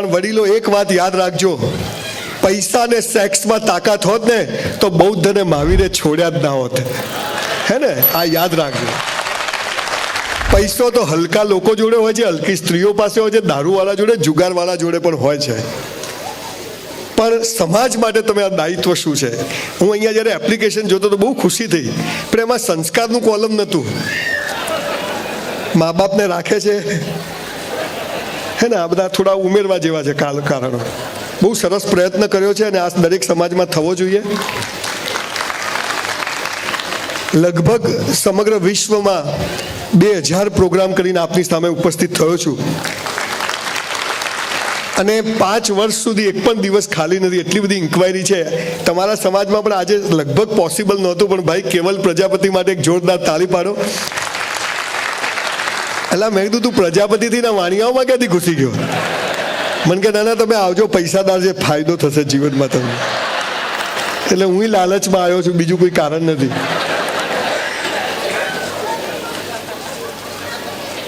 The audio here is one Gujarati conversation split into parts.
પણ વડીલો એક વાત યાદ રાખજો, પૈસા ને સેક્સમાં તાકાત હોત ને તો બૌદ્ધ અને મહાવીરે છોડ્યા જ ના હોત, હે ને? આ યાદ રાખજો. પૈસો તો હલકા લોકો જોડે હોય છે, હલકી સ્ત્રીઓ પાસે હોય છે, દારૂવાળા જોડે, જુગારવાળા જોડે પણ હોય છે. પણ સમાજ માટે તમે આ દાયિત્વ શું છે? હું અહીંયા જ્યારે એપ્લિકેશન જોતો તો બહુ ખુશી થઈ, પણ એમાં સંસ્કારનું કોલમ નહોતું. મા બાપને રાખે છે, હે ને? આ બધા થોડા ઉમેરવા જેવા છે કારણો. બહુ સરસ પ્રયત્ન કર્યો છે અને આ દરેક સમાજમાં થવો જોઈએ. લગભગ સમગ્ર વિશ્વમાં 2000 પ્રોગ્રામ કરીને આપની સામે ઉપસ્થિત થયો છું અને 5 વર્ષ સુધી એક પણ દિવસ ખાલી નથી. એટલી બધી ઇન્ક્વાયરી છે તમારા સમાજમાં, પણ આજે લગભગ પોસિબલ નહોતું. પણ ભાઈ કેવલ પ્રજાપતિ માટે એક જોરદાર તાળી પાડો. એટલે મેં કીધું તું પ્રજાપતિથી ના વાણિયાઓમાં ક્યાંથી ઘૂસી ગયો? મને કે ના તમે આવજો, પૈસાદાર છે, ફાયદો થશે જીવનમાં તમને. એટલે હું લાલચમાં આવ્યો છું, બીજું કોઈ કારણ નથી.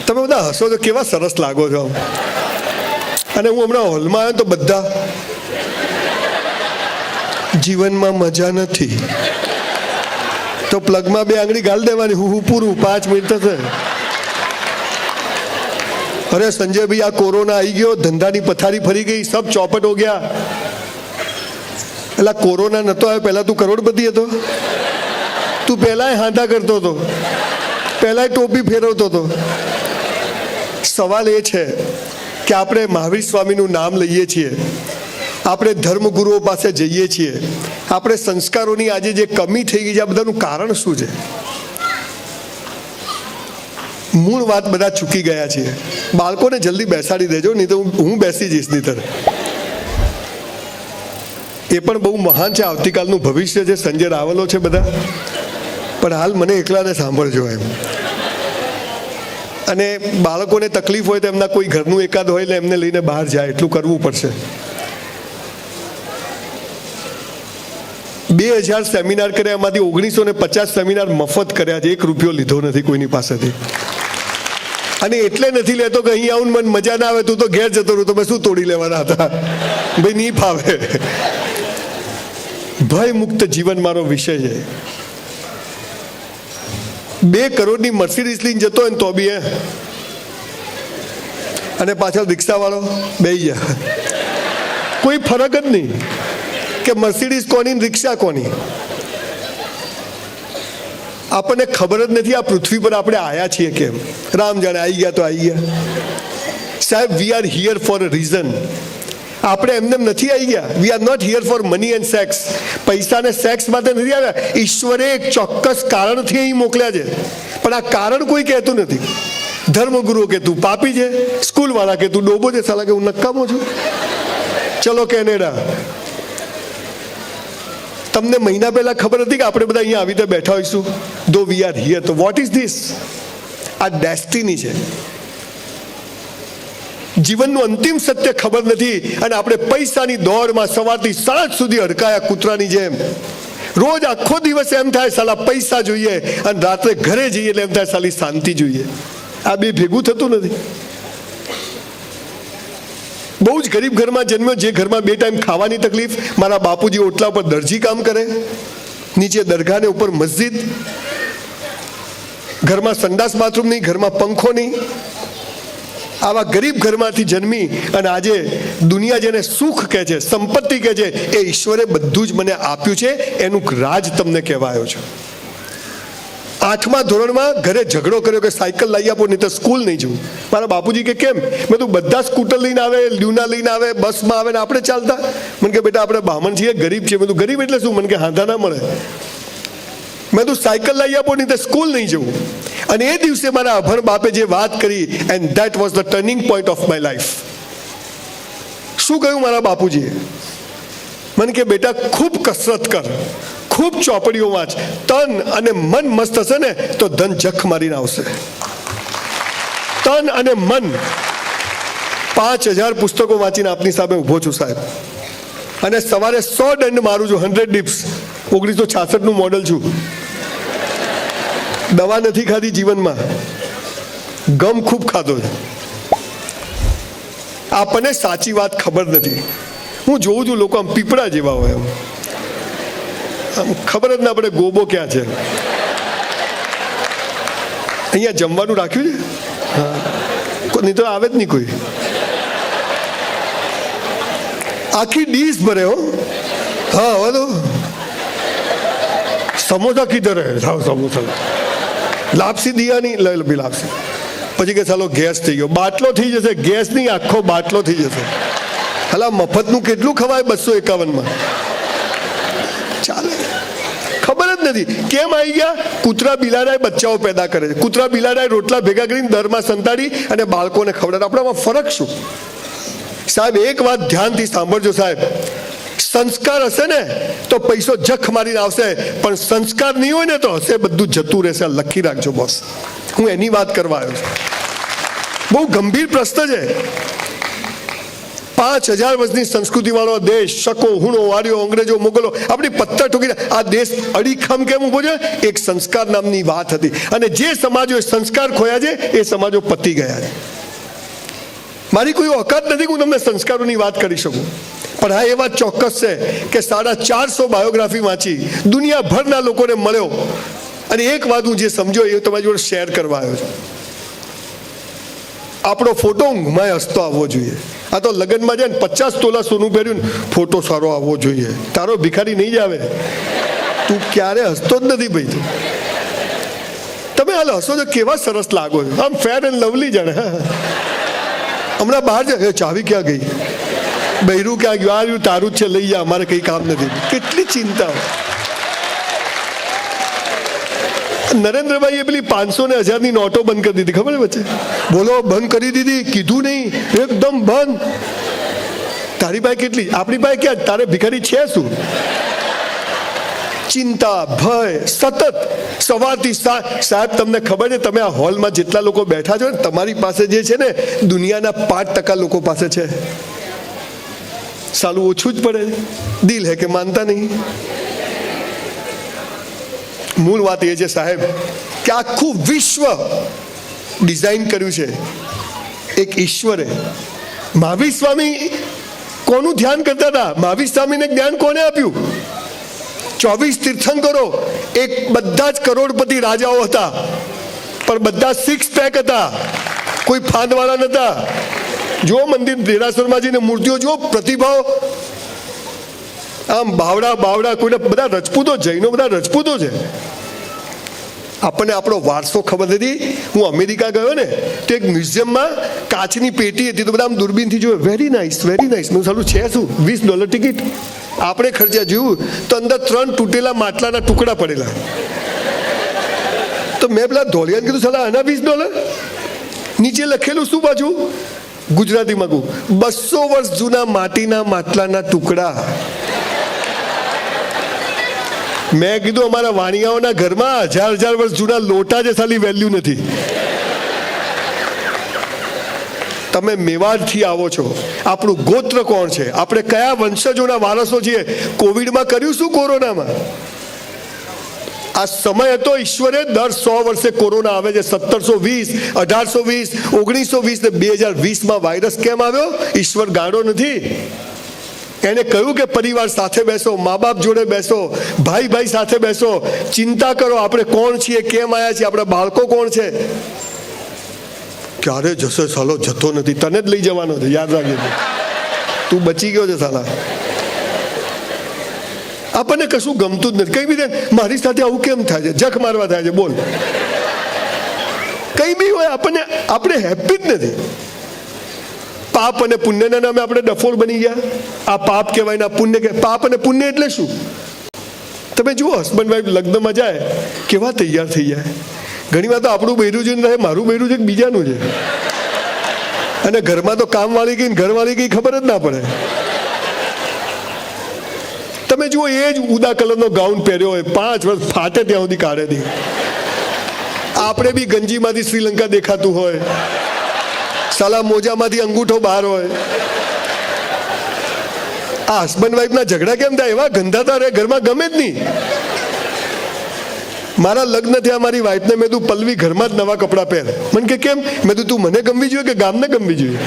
તમે બધા હસો તો કેવા સરસ લાગો છો. અને હું હમણાં હોલમાં આવ્યો તો બધા જીવનમાં મજા નથી તો પ્લગમાં 2 આંગળી ગાળ દેવાની, હું પૂરું, 5 મિનિટ થશે. અરે સંજય ભાઈ, આ કોરોના આવી ગયો, ધંધાની પથારી ફરી ગઈ, સબ ચોપટ હો ગયા. એટલે કોરોના નતો આવ્યો પહેલા તું કરોડપતિ હતો? તું પહેલા હાંધા કરતો હતો, પહેલા ટોપી ફેરવતો હતો. સવાલ એ છે કે આપણે મહાવીર સ્વામીનું નામ લઈએ છીએ, આપણે ધર્મગુરુઓ પાસે જઈએ છીએ, આપણે સંસ્કારોની આજે જે કમી થઈ ગઈ છે, આ બધાનું કારણ શું છે? મૂળ વાત બધા ચૂકી ગયા છીએ. બાળકોને જલ્દી બેસાડી દેજો, નહીં તો હું બેસી જઈશ નીતર. એ પણ બહુ મહાન છે, આવતીકાલનું ભવિષ્ય છે. સંજય રાવલો છે બધા, પણ હાલ મને એકલાને સાંભળજો એમ. અને બાળકોને તકલીફ હોય તો એમના કોઈ ઘરનું એકાદ હોય એટલે એમને લઈને બહાર જાય, એટલું કરવું પડશે. 2000 સેમિનાર કર્યા, એમાંથી 1950 સેમિનાર મફત કર્યા છે, 1 રૂપિયો લીધો નથી કોઈની પાસેથી. અને એટલે નથી લેતો કે અહીં આવું મને મજા ના આવે, તું તો ઘેર જતો રહું, તમે શું તોડી લેવાના હતા? ભાઈ નહીં ફાવે. ભય મુક્ત જીવન મારો વિષય છે. 2 કરોડની મર્સિડીઝ લઈને જતો હોય ને તો બી અને પાછળ રિક્ષાવાળો બેસી જાય, કોઈ ફરક જ નહીં કે મર્સિડીઝ કોની રિક્ષા કોની. આપણને ખબર જ નથી આ પૃથ્વી પર આપણે આવ્યા છીએ કેમ. રામ જાણે, આવી ગયા તો આવી ગયા. સાહેબ, we are here for a reason. આપણે એમને નથી આવી ગયા. We are not here for money and sex. પૈસા ને સેક્સ માટે નથી આવ્યા. ઈશ્વરે એક ચોક્કસ કારણથી અહીં મોકલ્યા છે, પણ આ કારણ કોઈ કહેતું નથી. ધર્મગુરુઓ કે તું પાપી છે, સ્કૂલ વાળા કે તું ડોબો છે, સાલા કે હું નકામો છું. ચલો કેનેડા. તમને મહિના પહેલા ખબર હતી કે આપણે બધા અહીંયા આવી રીતે બેઠા હોઈશું? ધો વી આર હિયર. તો વોટ ઇઝ ધીસ? આ ડેસ્ટિની છે. જીવનનું અંતિમ સત્ય ખબર નથી અને આપણે પૈસાની દોડમાં સવારથી સાંજ સુધી અડકાયા કૂતરાની જેમ. રોજ આખો દિવસ એમ થાય સાલા પૈસા જોઈએ, અને રાત્રે ઘરે જઈએ એટલે એમ થાય સાલી શાંતિ જોઈએ. આ બે ભેગું થતું નથી. બહુ જ ગરીબ ઘરમાં જન્મ્યો, જે ઘરમાં 2 ટાઈમ ખાવાની તકલીફ. મારા બાપુજી ઓટલા ઉપર દરજી કામ કરે, નીચે દરગાહ ને ઉપર મસ્જિદ, ઘરમાં સંડાસ બાથરૂમ નહીં, ઘરમાં પંખો નહીં. આવા ગરીબ ઘરમાંથી જન્મી અને આજે દુનિયા જેને સુખ કહે છે, સંપત્તિ કહે છે, એ ઈશ્વરે બધું જ મને આપ્યું છે. એનું રાજ તમને કહેવાયો છે. 8મા ધોરણમાં ઘરે ઝઘડો કર્યો કે સાયકલ લઈ આપો, નહીં તો સ્કૂલ નહીં જવું. મારા બાપુજી કે કેમ? મેં તું બધા સ્કૂટર લઈને આવે, લ્યુના લઈને આવે, બસમાં આવે ને આપણે ચાલતા. મને કે બેટા આપણે બ્રાહ્મણ છીએ, ગરીબ છીએ. મેં તું ગરીબ એટલે શું? મને કે હાંધા ના મળે. મેં તું સાયકલ લઈ આપો, નહીં તો સ્કૂલ નહીં જવું. અને એ દિવસે મારા અભણ બાપે જે વાત કરી, and that was the turning point of my life. શું કહ્યું મારા બાપુજીએ? મને કે બેટા ખૂબ કસરત કર, ખૂબ ચોપડીઓ વાંચ, તન અને મન મસ્ત હશે ને તો ધન જખ મારીને આવશે. તન અને મન. 5000 પુસ્તકો વાંચીને આપની સામે ઊભો છું સાહેબ. અને સવારે 100 દંડ મારું છું, 100 ડિપ્સ. 1966નું મોડલ છું. દવા નથી ખાધી જીવનમાં, ગમ ખૂબ ખાધો છે. આપણને સાચી વાત ખબર નથી. હું જોઉં છું લોકો આમ પીપળા જેવા હોય, આમ ખબર જ ના પડે ગોબો ક્યાં છે. અહીંયા જમવાનું રાખ્યું છે? હા, નહીં તો આવે જ નહીં કોઈ. આખી ડીશ ભરે હો. હા, હવે તો સમોસા કીધર સમોસા લાપસી દિયા નહીં લે લાપસી. પછી કે ચાલો ગેસ થઈ ગયો, બાટલો થઈ જશે. ગેસ નહીં, આખો બાટલો થઈ જશે. હલા મફતનું કેટલું ખવાય 251માં? ચાલે. ખબર જ નથી કેમ આવી ગયા. કૂતરા બિલાડાએ બચ્ચાઓ પેદા કરે છે. કૂતરા બિલાડાએ રોટલા ભેગા કરીને દરમાં સંતાડી અને બાળકોને ખવડાવે. આપણામાં ફરક શું? સાહેબ એક વાત ધ્યાનથી સાંભળજો સાહેબ, સંસ્કાર હશે ને તો પૈસો જખ મારીને આવશે, પણ સંસ્કાર નહીં હોય ને તો હશે બધું જતું રહેશે. લખી રાખજો બોસ, હું એની વાત કરવા આવ્યો છું. બહુ ગંભીર પ્રશ્ન છે. 5000 વર્ષની સંસ્કૃતિ વાળો દેશ, શકો હુણો વાળીઓ અંગ્રેજો મુગલો આપણી પથ્થર ઠોકીને આ દેશ અડીખમ કેમ ઉભો છે? એક સંસ્કાર નામની વાત હતી, અને જે સમાજો સંસ્કાર ખોયા છે એ સમાજો પતી ગયા છે. મારી કોઈ ઓકાત નથી કે હું તમને સંસ્કારોની વાત કરી શકું, પણ હા એ વાત ચોક્કસ છે કે 450 બાયોગ્રાફી વાંચી, દુનિયાભરના લોકોને મળ્યો, અને એક વાત હું જે સમજો એ તમારી જોડે શેર કરવા આવ્યો છું. આપણો ફોટો ઊંઘમાં હસતો આવવો જોઈએ. આ તો લગ્નમાં જાય ને 50 તોલા સોનું પહેર્યું ને ફોટો સારો આવવો જોઈએ. તારો ભિખારી નહીં જ આવે, તું ક્યારે હસતો જ નથી ભાઈ. તું તમે હાલ હસો તો કેવા સરસ લાગો છો, આમ ફેર એન્ડ લવલી જાણે. હમણાં બહાર જાય, ચાવી ક્યાં ગઈ, બૈરું ક્યાં ગયું, આ તારું જ છે લઈ જા, અમારે કંઈ કામ નથી. કેટલી ચિંતા. નરેન્દ્રભાઈએ પેલી 500 ને 1000ની નોટો બંધ કરી દીધી, ખબર વચ્ચે? બોલો, બંધ કરી દીધી, કીધું નહીં, એકદમ બંધ. તારી પાસે કેટલી, આપણી પાસે ક્યાં? તારે ભિખારી છે શું? ચિંતા, ભય સતત સવારથી. સાહેબ તમને ખબર છે, તમે આ હોલમાં જેટલા લોકો બેઠા છો ને, તમારી પાસે જે છે ને દુનિયાના 5% લોકો પાસે છે. સાલું ઓછું જ પડે. દિલ હે કે માનતા નહીં. મૂળ વાત એ છે સાહેબ કે આખું વિશ્વ ડિઝાઇન કર્યું છે એક ઈશ્વરે. મહાવીર સ્વામી કોનું ધ્યાન કરતા હતા? મહાવીર સ્વામીને જ્ઞાન કોને આપ્યું? 24 તીર્થંકરો, એક બધા જ કરોડપતિ રાજાઓ હતા, પણ બધા 6 પેક હતા, કોઈ ફાંદવાળા નતા. જો મંદિર દેરાસરમાં જઈને મૂર્તિઓ જો, પ્રતિભાવ આમ બાવડા કોઈને, બધા રજપૂતો, જૈનો બધા રજપૂતો છે. આપણને આપણો વારસો ખબર નથી. હું અમેરિકા ગયો ને તો એક મ્યુઝિયમમાં કાચની પેટી હતી, તો બધા આમ દૂરબીનથી જોયું, વેરી નાઇસ વેરી નાઇસ. મેં સાલું છે શું? $20 ટિકિટ. આપણે ખર્ચ્યા જોયું તો અંદર 3 તૂટેલા માટલાના ટુકડા પડેલા. તો મેં પેલા ધોળિયાને કીધું, સાલા આના $20? નીચે લખેલું શું પાછું? ગુજરાતીમાં કહું, 200 વર્ષ જૂના માટીના માટલાના ટુકડા. મેં કીધું અમારા વાણિયાઓના ઘરમાં 1000 વર્ષ જૂના લોટા જે સાલી વેલ્યુ નથી. તમે મેવાડથી આવો છો, આપણું ગોત્ર કોણ છે, આપણે કયા વંશજોના વારસો છીએ? કોવિડમાં કર્યું શું? કોરોનામાં આ સમય હતો, ઈશ્વરે દર 100 વર્ષે કોરોના આવે છે. 1720, 1820, 1920 ને 2020માં વાયરસ કેમ આવ્યો? ઈશ્વર ગાળો નથી. એને કહ્યું કે પરિવાર સાથે બેસો, મા બાપ જોડે બેસો, ભાઈ સાથે બેસો, ચિંતા કરો આપણે કોણ છીએ, કેમ આવ્યા છીએ, આપણા બાળકો કોણ છે. ક્યારે જશે? સાલો જતો નથી, તને જ લઈ જવાનો છે, યાદ રાખજે. તું બચી ગયો છે સાલા. આપણને કશું ગમતું જ નથી. કઈ બી મારી સાથે આવું કેમ થાય છે, જખ મારવા થાય છે, બોલ. કઈ બી હોય, આપણે હેપી જ નથી. પાપ અને પુણ્યના નામે આપણે ડફોળ બની ગયા. આ પાપ કહેવાય ને પુણ્ય કહેવાય. પાપ અને પુણ્ય એટલે શું? તમે જુઓ, હસબન્ડ વાઈફ લગ્નમાં જાય, કેવા તૈયાર થઈ જાય. ઘણી વાર તો આપણું બૈરું જોઈને રહે, મારું બૈરું છે કે બીજાનું છે. અને ઘરમાં તો કામવાળી ગઈ, ઘરવાળી ગઈ, ખબર જ ના પડે. તમે જુઓ, એ જ ઉદા કલરનો ગાઉન પહેર્યો હોય, 5 વર્ષ ફાટે ત્યાં સુધી કાઢે નહીં. આપણે બી ગંજીમાંથી શ્રીલંકા દેખાતું હોય, સાલા મોજામાંથી અંગૂઠો બહાર હોય. આ હસબન્ડ વાઈફના ઝઘડા કેમ થાય? એવા ગંધાતા રહે, ઘરમાં ગમે જ નહીં. મારા લગ્ન થયા, મારી વાઈફને મેં તું પલ્લવી ઘરમાં જ નવા કપડાં પહેર. મને કે કેમ? મેં તું મને ગમવી જોઈએ કે ગામને ગમવી જોઈએ?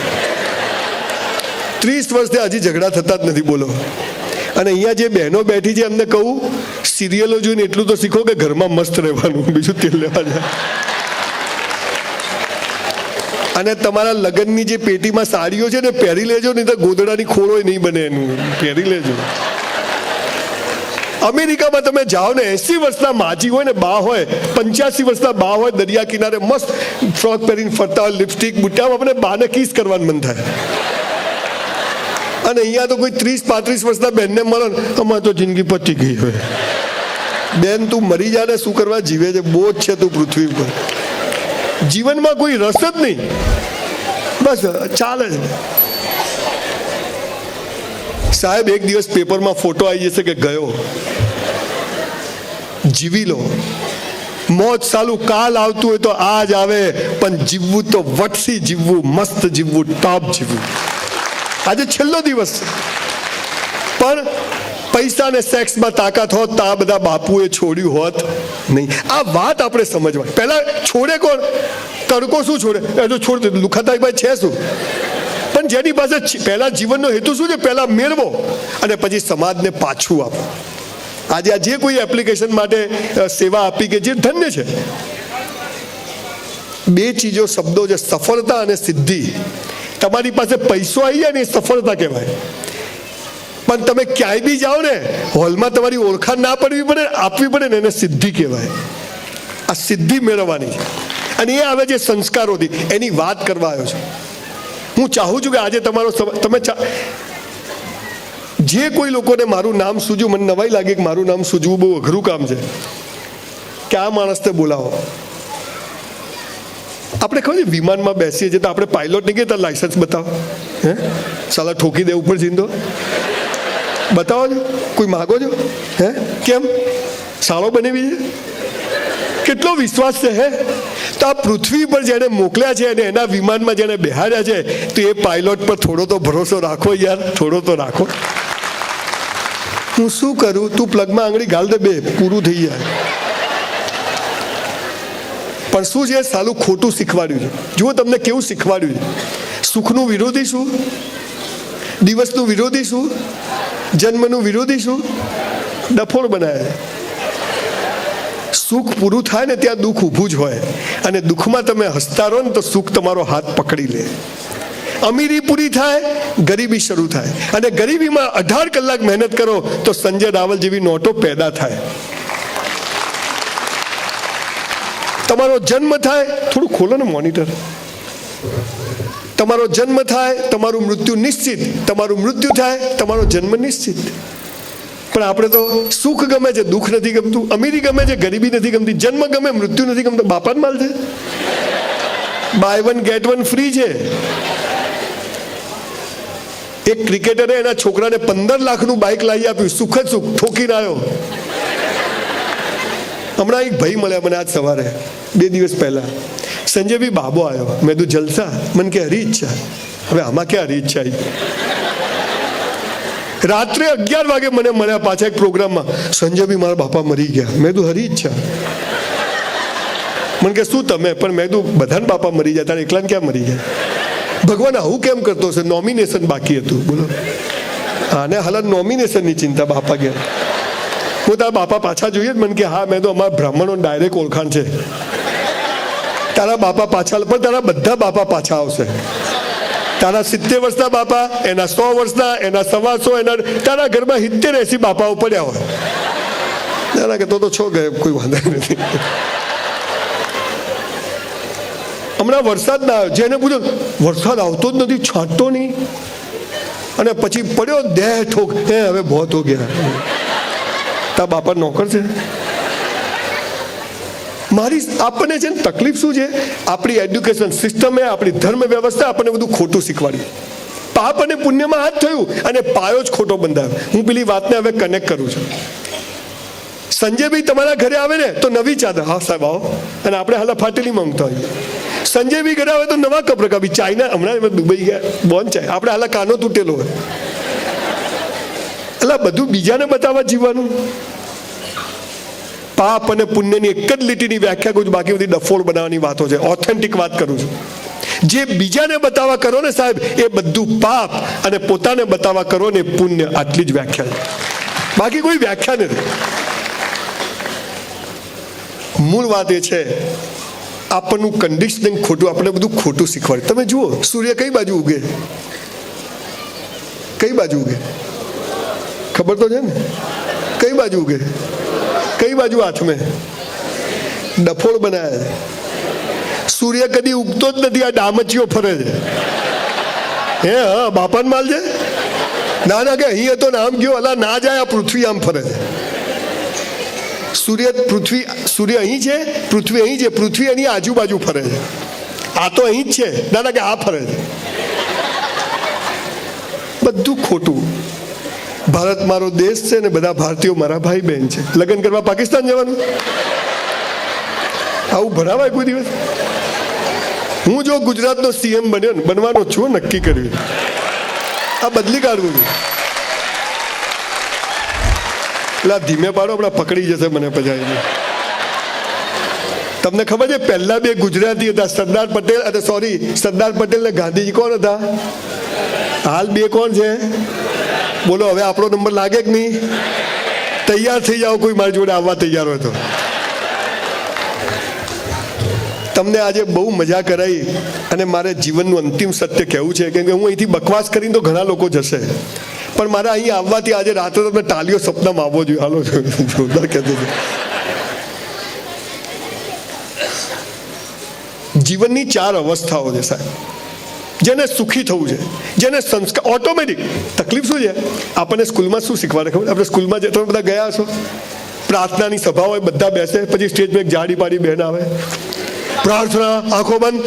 30 વર્ષથી હજી ઝઘડા થતા જ નથી, બોલો. અને અહીંયા જે બહેનો બેઠી છે એમને કહું, સિરિયલો જોઈને એટલું તો શીખો કે ઘરમાં મસ્ત રહેવાનું, બીજું તેલ લેવા જાય. અને તમારા લગ્નની જે પેટીમાં સાડીઓ છે ને પહેરી લેજો, નહીં તો ગોદડાની ખોળો નહીં બને, એનું પહેરી લેજો. અમેરિકામાં તમે જાઓ ને, 80 વર્ષના માજી હોય ને બા હોય, 85 વર્ષના બા હોય, દરિયા કિનારે મસ્ત ફ્રોક પહેરીને ફરતા હોય, લિપસ્ટિક બુટ્ટામાં, આપણે બાને કિસ કરવાનું મન થાય. અને અહીંયા તો કોઈ 30-35 વર્ષના બેનને મળે, અમારે તો જિંદગી પતી ગઈ હોય. બેન તું મરી જા ને, શું કરવા જીવે છે, બોજ છે તું પૃથ્વી પર, જીવનમાં કોઈ રસ જ નહીં, બસ ચાલે છે. સાહેબ એક દિવસ પેપરમાં ફોટો આવી જશે કે ગયો, જીવી લો, મોજ ચાલુ, કાલ આવતું હોય તો આજ આવે, પણ જીવવું તો વટથી જીવવું, મસ્ત જીવવું, ટોપ જીવવું. આજે છેલ્લો દિવસ છે. પણ પૈસા અને સેક્સમાં તાકાત હોત તો આ બધા બાપુએ છોડ્યું હોત નહીં. આ વાત આપણે સમજવા. પહેલા છોડે કોણ? તડકો શું છોડે? એ તો છોડ દે, લુખાતાઈ છે શું? પણ જેની પાસે પહેલા જીવનનો હેતુ શું છે? પહેલા મેળવો અને પછી સમાજને પાછું આપો. આજે આ જે કોઈ એપ્લિકેશન માટે સેવા આપી કે જે ધન્ય છે, બે ચીજો શબ્દો છે, સફળતા અને સિદ્ધિ. તમારી પાસે પૈસો આવી જાય ને એ સફળતા કહેવાય. પણ તમે ક્યાંય બી જાઓ ને, હોલમાં તમારી ઓળખાણ ના પડવી પડે, આપવી પડે ને, એને સિદ્ધિ કહેવાય. આ સિદ્ધિ મેળવવાની છે. અને એ આવે છે સંસ્કારોથી. એની વાત કરવા આવ્યો છું. હું ચાહું છું કે આજે તમારો તમે જે કોઈ લોકોને મારું નામ સૂજ્યું, મને નવાઈ લાગે કે મારું નામ સૂજવું બહુ અઘરું કામ છે, કે આ માણસને બોલાવો. આપણે ખબર છે વિમાનમાં બેસીએ છીએ તો આપણે પાયલોટ નહીં કહેતા લાયસન્સ બતાવો, હે સાલા ઠોકી દે ઉપર જઈને, તો બતાવો છો, કોઈ માગો છો, હે કેમ સાળો બનાવી છે, કેટલો વિશ્વાસ છે, હે? તો આ પૃથ્વી પર જેને મોકલ્યા છે અને એના વિમાનમાં જેને બેહાડ્યા છે, તો એ પાયલોટ પર થોડો તો ભરોસો રાખો યાર, થોડો તો રાખો. હું શું કરું, તું પ્લગમાં આંગળી ગાલ દે, બે પૂરું થઈ જાય. પણ શું છે, સાલું ખોટું શીખવાડ્યું છે. જુઓ તમને કેવું શીખવાડ્યું છે. સુખનું વિરોધી શું? દિવસનું વિરોધી શું? જન્મનું વિરોધી શું? ડફોળ બનાવે. સુખ પૂરું થાય ને ત્યાં દુઃખ ઊભું જ હોય, અને દુઃખમાં તમે હસતા રહો ને તો સુખ તમારો હાથ પકડી લે. અમીરી પૂરી થાય, ગરીબી શરૂ થાય, અને ગરીબીમાં 18 કલાક મહેનત કરો તો સંજય રાવલ જેવી નોટો પેદા થાય. તમારો જન્મ થાય, થોડું ખોલો ને મોનિટર. તમારો જન્મ થાય, તમારું મૃત્યુ નિશ્ચિત. તમારું મૃત્યુ થાય, તમારો જન્મ નિશ્ચિત. પણ આપણે તો સુખ ગમે છે, દુઃખ નથી ગમતું. અમીરી ગમે છે, ગરીબી નથી ગમતી. જન્મ ગમે, મૃત્યુ નથી ગમતું. બાપા જ માલ છે, buy one get one free છે. એક ક્રિકેટરે એના છોકરાને 15 લાખનું બાઇક લાવી આપ્યું, સુખ જ સુખ, ઠોકીને આવ્યો. હમણાં એક ભાઈ મળ્યા મને આજ સવારે, 2 દિવસ પહેલા. સંજયભાઈ બાબો આવ્યો. મેં તું જલસા? મને કે હરી ઈચ્છા. હવે આમાં ક્યાં હરી ઈચ્છા આવી? રાત્રે 11 વાગે મને મળ્યા પાછા એક પ્રોગ્રામમાં. સંજયભાઈ મારા બાપા મરી ગયા. મેં તું હરી ઈચ્છા? મને કે શું તમે? પણ મેં તું બધાને બાપા મરી જાય, તારે એકલાને ક્યાં મરી ગયા? ભગવાન આવું કેમ કરતો હશે? નોમિનેશન બાકી હતું, બોલો. આને હાલ નોમિનેશનની ચિંતા. બાપા ગયા, હું તારા બાપા પાછા જોઈએ? મને કે હા. મેં તો અમારા બ્રાહ્મણો ડાયરેક્ટ ઓળખાણ છે. તારા બાપા પાછા, પણ તારા બધા બાપા પાછા આવશે. તારા 70 વર્ષના બાપા, એના 100 વર્ષના, એના 125, એના તારા ઘરમાં 70-80 બાપાઓ પડ્યા હોય. તારા કે તો છો ગયે, કોઈ વાંધો નથી. હમણાં વરસાદ ના આવ્યો, જેને પૂછો વરસાદ આવતો જ નથી, છાંટતો નહીં, અને પછી પડ્યો દેહ ઠોક, હે હવે બહોત હો ગયા. તારા બાપા નોકર છે. મારી આપણને છે ને તકલીફ શું છે? આપણી એડ્યુકેશન સિસ્ટમે, આપણી ધર્મ વ્યવસ્થા આપણને બધું ખોટું શીખવાડ્યું. પાપ અને પુણ્યમાં હાથ થયું અને પાયો જ ખોટો બંધાયો. હું પેલી વાતને હવે કનેક્ટ કરું છું. સંજયભાઈ તમારા ઘરે આવે ને તો નવી ચાદર, હા સાહેબ આવો, અને આપણે હાલ ફાટેલી માંગતા હોઈએ. સંજયભાઈ ઘરે આવે તો નવા કપડાં કાપી. ચાઇના હમણાં દુબઈ ગયા, બોન ચાય, આપણે હાલ કાનો તૂટેલો હોય. એટલે બધું બીજાને બતાવવા જીવવાનું. પાપ અને પુણ્યની એક જ લીટીની વ્યાખ્યા કરું છું, બાકી બધી ડફોળ બનાવવાની વાતો છે. ઓથેન્ટિક વાત કરું છું. જે બીજાને બતાવવા કરો ને સાહેબ, એ બધું પાપ, અને પોતાને બતાવવા કરો ને પુણ્ય. આટલી જ વ્યાખ્યા છે, બાકી કોઈ વ્યાખ્યા નથી. મૂળ વાત એ છે, આપણનું કન્ડિશનિંગ ખોટું, આપણે બધું ખોટું શીખવાડે. તમે જુઓ, સૂર્ય કઈ બાજુ ઉગે? કઈ બાજુ ઉગે? ખબર તો છે ને? કઈ બાજુ ઉગે? કઈ બાજુ હાથમે? ડફોળ બનાવે છે. સૂર્ય કદી ઉગતો જ નથી, આ ડામચીઓ ફરે છે. હે હા, બાપાન માલ છે. ના ના, કે અહીં હતો ને આમ ગયો, અલા ના જાય, આ પૃથ્વી આમ ફરે છે. સૂર્ય અહીં છે, પૃથ્વી અહીં છે, પૃથ્વી એની આજુબાજુ ફરે છે. આ તો અહીં જ છે. ના ના, કે આ ફરે છે. બધું ખોટું. ભારત મારો દેશ છે ને બધા ભારતીયો મારા ભાઈ બહેન છે. લગ્ન કરવા પાકિસ્તાન જવાનું? આવું ભણાવાય કોઈ દિવસ? હું જો ગુજરાતનો સીએમ બન્યો ને, બનવાનો છું, નક્કી કર્યું, આ બદલી કાઢવું છું. એટલે ધીમે પાડો, હમણાં પકડી જશે મને પજાઈ. તમને ખબર છે, પહેલા બે ગુજરાતી હતા, સરદાર પટેલ, અને સરદાર પટેલ ને ગાંધીજી કોણ હતા? હાલ બે કોણ છે? બોલો, હવે આપણો નંબર લાગે કે નહીં? તૈયાર થઈ જાઓ, કોઈ મારી જોડે આવવા તૈયાર હોય તો. તમને આજે બહુ મજા કરાઈ, અને મારે જીવનનું અંતિમ સત્ય કહેવું છે, કેમ કે હું અહીંથી બકવાસ કરીને તો ઘણા લોકો જશે, પણ મારે અહીં આવવાથી આજે રાત્રે તમને ટાલીઓ સપનામાં આવવો જોઈએ. હાલો, જોરદાર કહેતો હતો. જીવનની 4 અવસ્થાઓ છે સાહેબ. જેને સુખી થવું છે, જેને સંસ્કાર ઓટોમેટિક. તકલીફ શું છે, આપણને સ્કૂલમાં શું શીખવાડે ખબર? આપણે સ્કૂલમાં તમે બધા ગયા હશો, પ્રાર્થનાની સભા હોય, બધા બેસે, પછી સ્ટેજ પર એક જાડી પાડી બહેન આવે, પ્રાર્થના આંખો બંધ.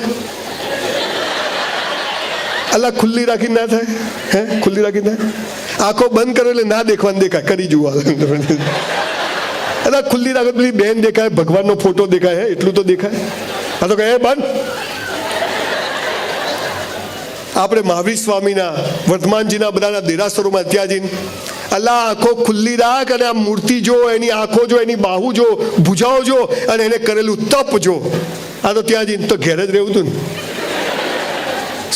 અલ્લાહ ખુલ્લી રાખીને ના થાય? હે, ખુલ્લી રાખીને થાય? આંખો બંધ કરો એટલે ના દેખવાનું દેખાય, કરી જુઓ. અલ્લાહ ખુલ્લી રાખો, પેલી બેન દેખાય, ભગવાનનો ફોટો દેખાય, હે એટલું તો દેખાય. આ તો કહે બંધ. આપણે મહાવીર સ્વામીના, વર્તમાનજીના બધાના દેરાસરોમાં ત્યાં જઈને અલ્લાહ આંખો ખુલ્લી રાખ, અને આ મૂર્તિ જો, એની આંખો જો, એની બાહુ જો, ભુજાઓ જો, અને એને કરેલું તપ જો. આ તો ત્યાં જઈને તો ઘેર જ રહેવું હતું ને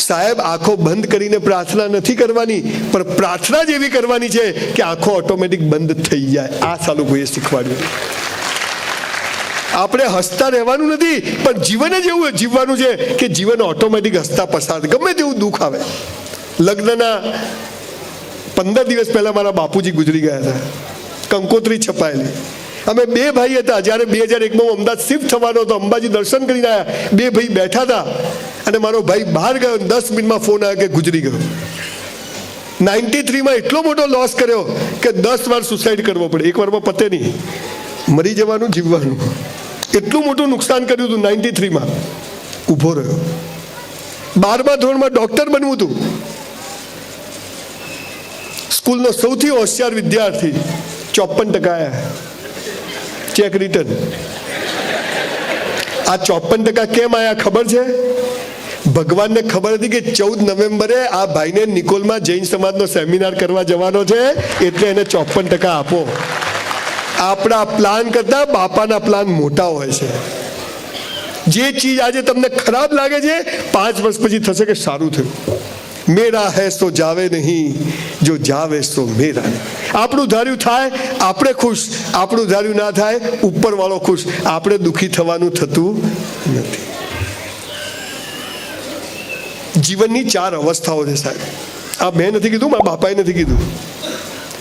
સાહેબ. આંખો બંધ કરીને પ્રાર્થના નથી કરવાની, પણ પ્રાર્થના જ એવી કરવાની છે કે આંખો ઓટોમેટિક બંધ થઈ જાય. આ સાલું કોઈએ શીખવાડ્યું. આપણે હસતા રહેવાનું નથી, પણ જીવન જ એવું જીવવાનું છે કે જીવન ઓટોમેટિક હસતા પસાર, ગમે તેવું દુઃખ આવે. લગ્નના 15 દિવસ પહેલા મારા બાપુજી ગુજરી ગયા હતા. કંકોત્રી છપાયેલી. અમે 2 ભાઈ હતા. જ્યારે 2001માં હું અમદાવાદ શિફ્ટ થવાનો હતો, અંબાજી દર્શન કરીને આવ્યા, 2 ભાઈ બેઠા હતા, અને મારો ભાઈ બહાર ગયો, 10 મિનિટમાં ફોન આવ્યો કે ગુજરી ગયો. 93માં એટલો મોટો લોસ કર્યો કે 10 વાર સુસાઇડ કરવો પડે, એક વારમાં પતે નહીં. મરી જવાનું, જીવવાનું, એટલું મોટું નુકસાન કર્યું હતું. 93માં ઊભો રહ્યો. 12મા ધોરણમાં ડોક્ટર બનવું હતું. સ્કૂલનો સૌથી હોશિયાર વિદ્યાર્થી, 54% આવ્યા. Cheque return. આ 54% કેમ આવ્યા ખબર છે? ભગવાનને ખબર હતી કે 14 નવેમ્બરે આ ભાઈને નિકોલમાં જૈન સમાજનો સેમિનાર કરવા જવાનો છે, એટલે એને 54% આપો. આપણા પ્લાન કરતા બાપાના પ્લાન મોટા હોય છે. જે ચીજ આજે તમને ખરાબ લાગે છે, 5 વર્ષ પછી થશે કે સારું થયું. મેરા હૈ તો જાવે નહીં, જો જાવે તો મેરા નહીં. આપણું ધાર્યું થાય, આપણે ખુશ. આપણું ધાર્યું ના થાય, ઉપરવાળો ખુશ. આપણે દુઃખી થવાનું થતું નથી. જીવનની 4 અવસ્થાઓ છે સાહેબ. આ મેં નથી કીધું, મારા બાપાએ નથી કીધું.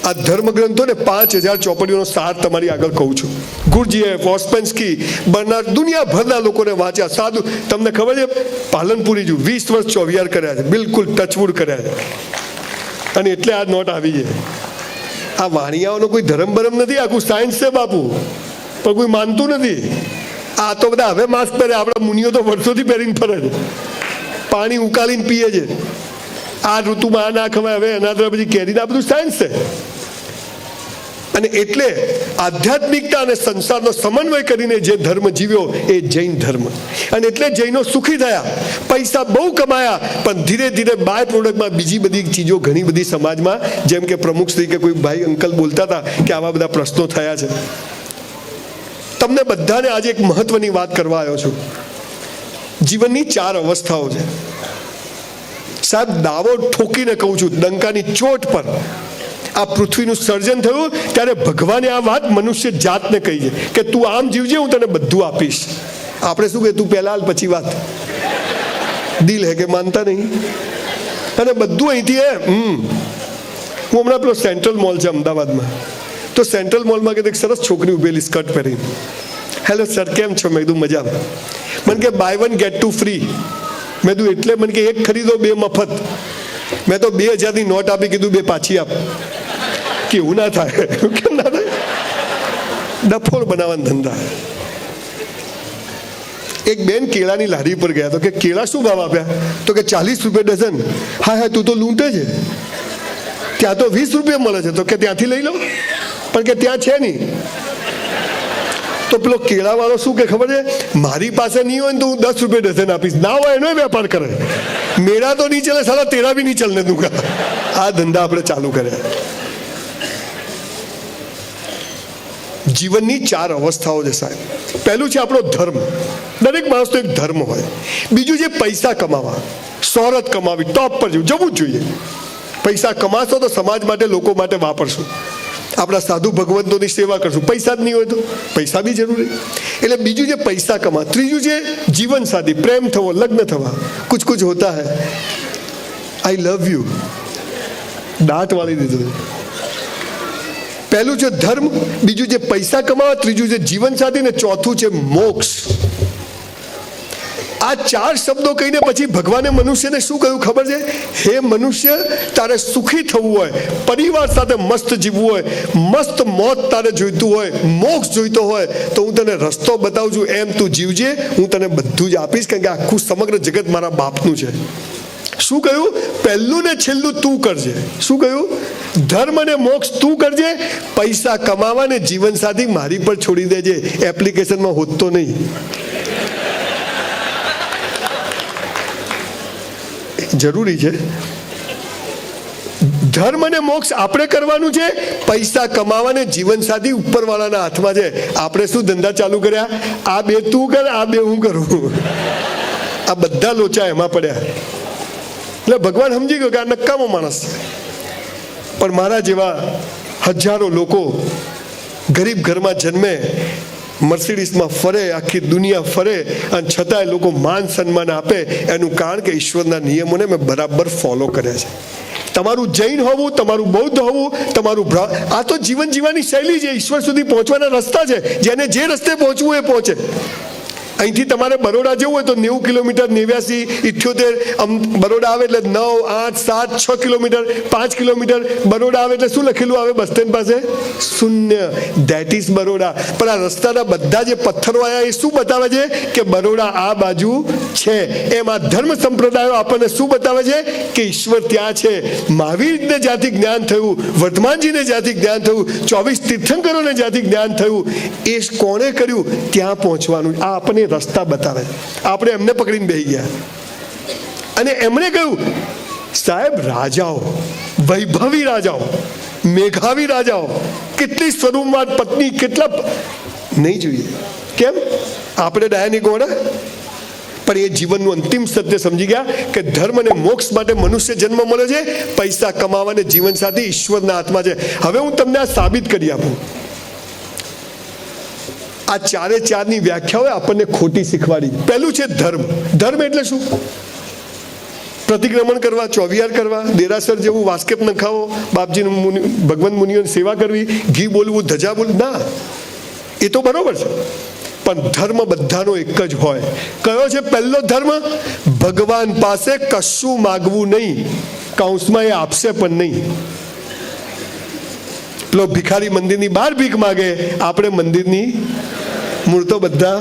આ ધર્મગ્રંથો ને 5000 ચોપડીઓનો સાર તમારી આગળ કહું છું. ગુરજીએફ, ઓસ્પેન્સ્કી, બર્નાર્ડ, દુનિયાભરના લોકોને વાંચ્યા. સાદું તમને ખબર છે, પાલનપુરી જો 20 વર્ષ ચોવિયાર કર્યા છે, બિલકુલ ટચવુડ કર્યા છે, અને એટલે આ નોટ આવી છે. આ વાણિયાઓનો કોઈ ધર્મ બરમ નથી, આખું સાયન્સ છે બાપુ, પણ કોઈ માનતું નથી. આ તો બધા હવે માસ્ક પહેરે, આપણા મુનિઓ તો વર્ષોથી પહેરીને ફરે છે, પાણી ઉકાળીને પીએ છે. આ ઋતુમાં આ ના ખવાય, હવે એના પછી કેરીને, આ બધું સાયન્સ છે. અને એટલે આધ્યાત્મિકતા અને સંસારનો સમન્વય કરીને જે ધર્મ જીવ્યો એ જૈન ધર્મ. અને એટલે જૈનો સુખી થયા, પૈસા બહુ કમાયા, પણ ધીરે ધીરે બાય પ્રોડક્ટમાં બીજી બધી ચીજો ઘણી બધી સમાજમાં, જેમ કે પ્રમુખ શ્રી કે કોઈ ભાઈ અંકલ બોલતા હતા કે આવા બધા પ્રશ્નો થયા છે. તમને બધાને આજે એક મહત્વની વાત કરવા આવ્યો છું. જીવનની 4 અવસ્થાઓ છે. સાહેબ દાવો ઠોકીને કહું છું, ડંકાની ચોટ પર આ પૃથ્વીનું સર્જન થયું ત્યારે ભગવાને આ વાત મનુષ્ય જાતને કહી છે કે તું આમ જીવજે, હું તને બધું આપીશ. આપણે શું કે તું પહેલા હાલ પછી વાત. દિલ હે કે માનતા નહીં. અને બધું અહીંથી હું હમણાં પેલો સેન્ટ્રલ મોલ છે અમદાવાદમાં, તો સેન્ટ્રલ મોલમાં કે એક સરસ છોકરી ઉભેલી સ્કર્ટ પહેરી. હેલો સર, કેમ છો? મેં કીધું મજામાં. મને કે બાય 1 get 2 ફ્રી. મેં કીધું એટલે? મને કે 1 ખરીદો 2 મફત. મેં તો 2000ની નોટ આપી, કીધું 2 પાછી આપ. કેવું ના થાય? કેમ ના થાય? ડફોળ બનાવવાના ધંધા. એક બેન કેળાની લારી પર ગયા તો કે કેળા શું ભાવ આપ્યા? તો કે 40 રૂપિયા ડઝન. હા તું તો લૂંટે છે, ત્યાં તો 20 રૂપિયા મળે છે. તો કે ત્યાંથી લઈ લો, પણ કે ત્યાં છે નહીં. તો પેલો કેળાવાળો શું કે ખબર છે? મારી પાસે નહીં હોય ને તો હું 10 રૂપિયા ડઝન આપીશ. ના હોય એનો વેપાર કરે. મેળા તો નહીં ચાલે, સાલા તેરા બી નહીં ચાલને દુકા. આ ધંધા આપણે ચાલુ કર્યા. જીવનની 4 અવસ્થાઓ છે સાહેબ. પહેલું છે આપણો ધર્મ. દરેક માણસનો એક ધર્મ હોય. બીજું છે પૈસા કમાવા, શોહરત કમાવી, ટોપ પર જવું જ જોઈએ. પૈસા કમાશો તો સમાજ માટે, લોકો માટે વાપરશું. આપણા સાધુ ભગવંતોની સેવા કરશું. પૈસા જ નહીં હોય તો પૈસા બી જરૂરી. એટલે બીજું છે પૈસા કમા. ત્રીજું છે જીવન સાથી, પ્રેમ થવો, લગ્ન થવા. કુછ કુછ હોતા હૈ. આઈ લવ યુ દાંત વાળી દીધું. પહેલું છે ધર્મ, બીજું છે પૈસા કમાવા, ત્રીજું છે જીવન સાથી, ને ચોથું છે મોક્ષ. આ 4 શબ્દો કહીને પછી ભગવાને મનુષ્યને શું કહ્યું ખબર છે? હે મનુષ્ય, તારે સુખી થવું હોય, પરિવાર સાથે મસ્ત જીવવું હોય, મસ્ત મોત તારે જોઈતું હોય, મોક્ષ જોઈતો હોય, તો હું તને રસ્તો બતાવું છું. એમ તું જીવજે, હું તને બધું જ આપીશ. કારણ કે આખું સમગ્ર જગત મારા બાપનું છે. શું કહ્યું? પહેલું ને છેલ્લું તું કરજે. શું કહ્યું? ધર્મ અને મોક્ષ તું કરજે, પૈસા કમાવા ને જીવન સાથી મારી પર છોડી દેજે. એપ્લિકેશનમાં હોત તો નહીં. જરૂરી છે. ધર્મ અને મોક્ષ આપણે કરવાનું છે. પૈસા કમાવાને જીવન સાથી ઉપરવાળાના હાથમાં છે. આપણે શું ધંધા ચાલુ કર્યા? આ 2 તું કર, આ 2 હું કરું. આ બધા લોચા એમાં પડ્યા. એટલે ભગવાન સમજી ગયો કે આ નકામો માણસ. પણ મારા જેવા હજારો લોકો ગરીબ ઘરમાં જન્મે, મર્સિડીઝમાં ફરે, આખી દુનિયા ફરે, અને છતાંય લોકો માન સન્માન આપે. એનું કારણ કે ઈશ્વરના નિયમોને મેં બરાબર ફોલો કર્યા છે. તમારું જૈન હોવું, તમારું બૌદ્ધ હોવું, તમારું આ તો જીવન જીવવાની શૈલી છે. ઈશ્વર સુધી પહોંચવાના રસ્તા છે. જેને જે રસ્તે પહોંચવું એ પહોંચે. અહીંથી તમારે બરોડા જવું હોય તો 90 કિલોમીટર, 89, 78. બરોડા આવે એટલે 9, 8, 7, 6 કિલોમીટર, 5 કિલોમીટર. બરોડા આવે એટલે શું લખેલું આવે બસ સ્ટેન્ડ પાસે? 0. That is Baroda. પણ આ રસ્તાના બધા જે પથ્થરો આવ્યા એ શું બતાવે છે? કે બરોડા આ બાજુ છે. એમ આ ધર્મ સંપ્રદાયો આપણને શું બતાવે છે? કે ઈશ્વર ત્યાં છે. મહાવીરને જ્યાંથી જ્ઞાન થયું, વર્ધમાનજીને જ્યાંથી જ્ઞાન થયું, 24 તીર્થંકરોને જ્યાંથી જ્ઞાન થયું, એ કોણે કર્યું? ત્યાં પહોંચવાનું. આ આપણને રસ્તા બતાવે. આપણે એમને પકડીને બેસી ગયા. અને એમણે કહ્યું, સાહેબ રાજાઓ, વૈભવી રાજાઓ, મેઘાવી રાજાઓ, કેટલી સ્વરૂપવાન પત્ની, કેટલા નહીં જોઈએ. કેમ? આપણે ડાયાની ગોળા. પણ એ જીવનનું અંતિમ સત્ય સમજી ગયા કે ધર્મ અને મોક્ષ માટે મનુષ્ય જન્મ મળે છે. પૈસા કમાવાને જીવન સાથી ઈશ્વરના હાથમાં છે. હવે હું તમને આ સાબિત કરી આપું. આ 4ની વ્યાખ્યાઓ આપણને ખોટી શીખવાડી. પહેલું છે ધર્મ. ધર્મ એટલે શું? પ્રતિક્રમણ કરવા, ચોવિયાર કરવા, દેરાસર જેવું વાસ્કેપ નખાવો, બાપજીનું ભગવંત મુનિઓની સેવા કરવી, ઘી બોલવું, ધજા બોલવું. ના, એ તો બરોબર છે. પણ ધર્મ બધાનો એક જ હોય. કયો છે પહેલો ધર્મ? ભગવાન પાસે કશું માગવું નહીં. કૌંસમાં એ આપશે પણ નહીં. પેલો ભિખારી મંદિરની બહાર ભીખ માગે, આપણે મંદિરની મૂળ તો બધા.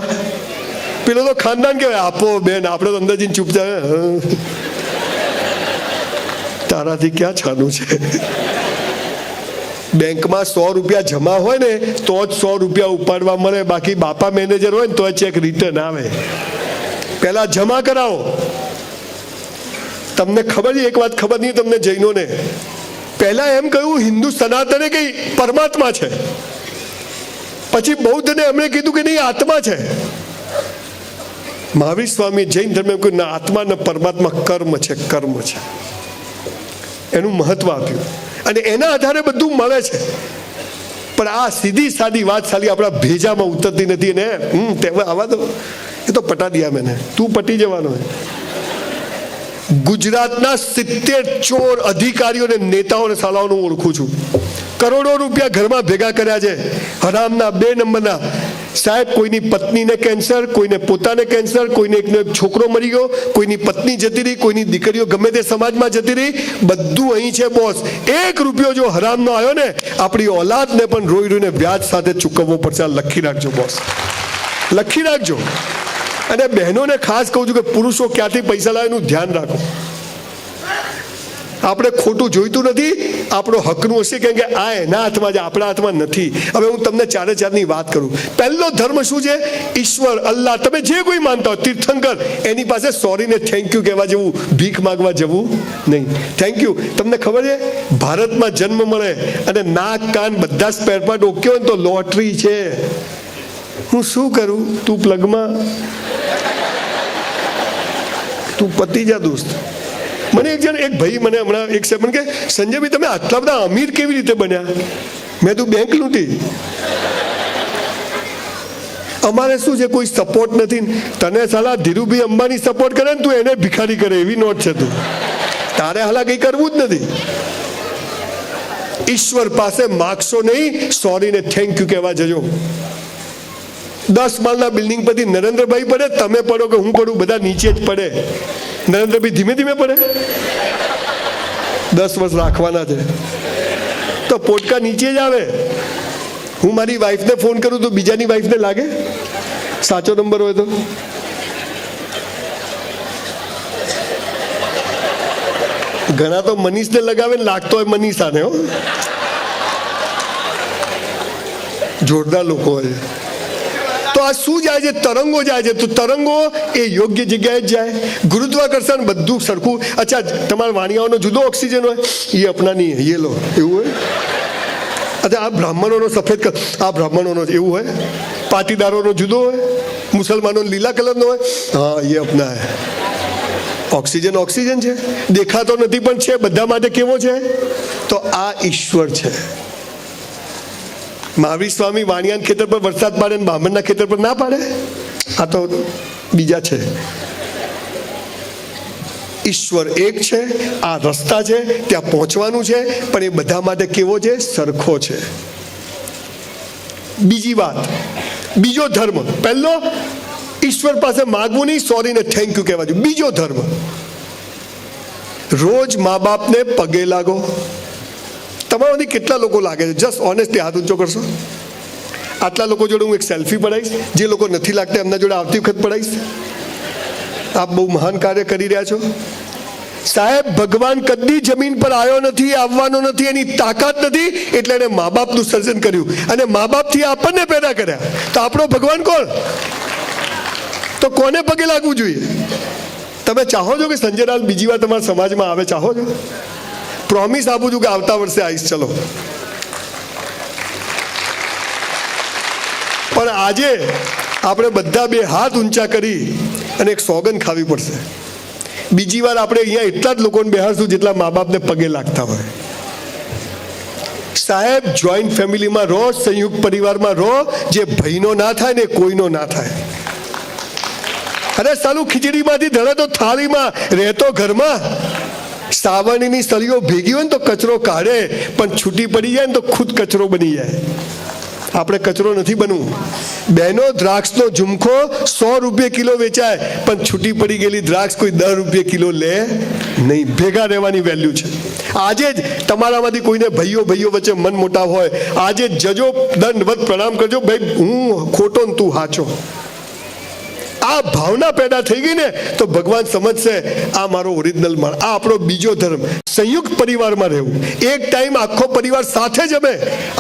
પેલો તો ખાનદાન કહેવાય, આપો બેન. આપણે તો અંદર જઈને ચૂપચાપ, તારાથી ક્યાં છાનું છે? બેંકમાં 100 રૂપિયા જમા હોય ને તો જ 100 રૂપિયા ઉપાડવા મળે. બાકી બાપા મેનેજર હોય ને તો ચેક રિટર્ન આવે. પહેલા જમા કરાવો. તમને ખબર છે એક વાત ખબર નહીં તમને જૈનોને? પહેલા એમ કહ્યું હિન્દુ સનાતને કઈ પરમાત્મા છે, પછી બૌદ્ધને એમણે કીધું કે નહીં આત્મા છે. મહાવીર સ્વામી જૈન ધર્મ એમ કહ્યું, ના આત્મા ન પરમાત્મા કર્મ છે, કર્મ છે, એનું મહત્વ આપ્યું અને એના આધારે બધું મળે છે. પણ આ સીધી સાદી વાત ખાલી આપણા ભેજામાં ઉતરતી નથી ને. આવા તો એ તો પટા દિયા મેને, તું પટી જવાનો. ગુજરાતના 70 ચોર અધિકારીઓ અને નેતાઓને સાલાઓનું ઓળખું છું. કરોડો રૂપિયા ઘરમાં ભેગા કર્યા છે, હરામના 2 નંબરના. સાહેબ, કોઈની પત્નીને કેન્સર, કોઈને પોતાને કેન્સર, કોઈને એકનો એક છોકરો મરી ગયો, કોઈની પત્ની જતી રહી, કોઈની દીકરીઓ ગમે તે સમાજમાં જતી રહી, બધું અહીં છે બોસ. 1 રૂપિયો જો હરામનો આવ્યો ને, આપણી ઓલાદને પણ રોઈ રોઈને વ્યાજ સાથે ચૂકવવો પડશે. આ લખી રાખજો બોસ, લખી રાખજો. અને બહેનોને ખાસ કહું છું કે પુરુષો ક્યાંથી પૈસા લાવે એનું ધ્યાન રાખો. આપણે ખોટું જોઈતું નથી, આપણો હકનું હશે, કેમ કે આ એના હાથમાં છે, આપણા હાથમાં નથી. હવે હું તમને 4 વાત કરું. પહેલો ધર્મ શું છે? ઈશ્વર, અલ્લાહ, તમે જે કોઈ માનતા હો, તીર્થંકર, એની પાસે સોરી ને થેન્ક યુ કહેવા જેવું, ભીખ માગવા જવું નહીં. Thank you. તમને ખબર છે, ભારતમાં જન્મ મળે અને નાક કાન બધા સ્પેર પાર્ટ ઓકે હોય ને તો લોટરી છે. હું શું કરું? તું પ્લગમાં, તું પતી જા દોસ્ત. મને એક ભાઈ મને હમણાં એક સેકન્ડ કે, સંજયભાઈ તમે આટલા બધા અમીર કેવી રીતે બન્યા? મેં તું બેંક લૂંટી. અમારે શું છે, કોઈ સપોર્ટ નથી. તને સાલા ધીરુભાઈ અંબાણી સપોર્ટ કરે ને, તું એને ભિખારી કરે એવી નોટ છે તું. તારે હાલા કંઈ કરવું જ નથી. ઈશ્વર પાસે માગશો નહીં, સોરી ને થેન્ક યુ કહેવા જજો. 10 માળના બિલ્ડિંગ પરથી નરેન્દ્રભાઈ પડે, તમે પડો કે હું પડું, બધા નીચે જ પડે. નરેન્દ્રભાઈ ધીમે ધીમે પડે. 10 વર્ષ રાખવાના છે તો પોટકા નીચે જ આવે. હું મારી વાઈફને ફોન કરું તો બીજાની વાઈફને લાગે, સાચો નંબર હોય તો. ઘણા તો મનીષને લગાવે ને લાગતો હોય મનીષાને. હો, જોરદાર લોકો હોય. તો આ શું જાય છે? તરંગો જાય છે. તો તરંગો એ યોગ્ય જગ્યાએ જ જાય. ગુરુત્વાકર્ષણ બધું સરખું. અચ્છા, તમારા વાણિયાઓનો જુદો ઓક્સિજન હોય, એ અપના નહીં, એ લો, એવું હોય. અચ્છા, આ બ્રાહ્મણોનો સફેદ, આ બ્રાહ્મણોનો એવું હોય. પાટીદારોનો જુદો હોય, મુસલમાનો લીલા કલરનો હોય. હા, એ અપના હે. ઓક્સિજન ઓક્સિજન છે, દેખાતો નથી પણ છે. બધા માટે કેવો છે? તો આ ઈશ્વર છે. મહાવીર સ્વામી વાણિયાના ખેતર પર વરસાદ પાડે ને બ્રાહ્મણના ખેતર પર ના પાડે? આ તો બીજા છે. ઈશ્વર એક છે, આ રસ્તા છે, ત્યાં પહોંચવાનું છે, પણ એ બધા માટે કેવો છે? સરખો છે. બીજી વાત, બીજો ધર્મ. પહેલો, ઈશ્વર પાસે માગવું નહીં, સોરી ને થેન્ક યુ કહેવા જોઈએ. બીજો ધર્મ, રોજ મા બાપને પગે લાગો. તમારામાંથી કેટલા લોકો લાગે છે? જસ્ટ ઓનેસ્ટલી હાથ ઊંચો કરશો. આટલા લોકો જોડે હું એક સેલ્ફી પડાવીશ. જે લોકો નથી લાગતા એમના જોડે આવતી વખત પડાવીશ. આપ બહુ મહાન કાર્ય કરી રહ્યા છો. સાહેબ, ભગવાન કદી જમીન પર આવ્યો નથી, આવવાનો નથી, એની તાકાત નથી, એટલે એને મા બાપનું સર્જન કર્યું અને મા બાપથી આપણને પેદા કર્યા. તો આપણો ભગવાન કોણ? તો કોને પગે લાગવું જોઈએ? તમે ચાહો છો કે સંજયલાલ બીજી વાર તમારા સમાજમાં આવે? ચાહો છો? પ્રોમિસ આપું છું કે આવતા વર્ષે આવીશ. ચલો. પણ આજે આપણે બધા 2 હાથ ઊંચા કરી અને એક સોગંદ ખાવી પડશે. બીજી વાર આપણે અહીંયા એટલા જ લોકોને બેહાડશું જેટલા મા બાપને પગે લાગતા હોય. સાહેબ, જોઈન્ટ ફેમિલીમાં રહો, સંયુક્ત પરિવારમાં રહો. જે ભાઈનો ના થાય ને કોઈનો ના થાય. અરે સાલું, ખીચડીમાંથી ધરે તો થાળીમાં, રહેતો ઘરમાં. સાવરણીની સળીઓ ભેગી હોય ને તો કચરો કાઢે, પણ છૂટી પડી જાય ને તો ખુદ કચરો બની જાય. આપણે કચરો નથી બનવું. બહેનો, દ્રાક્ષનો ઝુમખો 100 રૂપિયા કિલો વેચાય, પણ છૂટી પડી ગયેલી દ્રાક્ષ કોઈ 10 રૂપિયા કિલો લે નહીં. ભેગા રહેવાની વેલ્યુ છે. આજે જ તમારામાંથી કોઈને ભાઈઓ વચ્ચે મન મોટાવ હોય, આજે જજો, દંડવત પ્રણામ કરજો. ભાઈ, હું ખોટો ને તું સાચો. આ ભાવના પેદા થઈ ગઈ ને તો ભગવાન સમજશે આ મારો ઓરિજિનલ માળ. આ આપણો બીજો ધર્મ, સંયુક્ત પરિવારમાં રહેવું. એક ટાઈમ આખો પરિવાર સાથે જમે.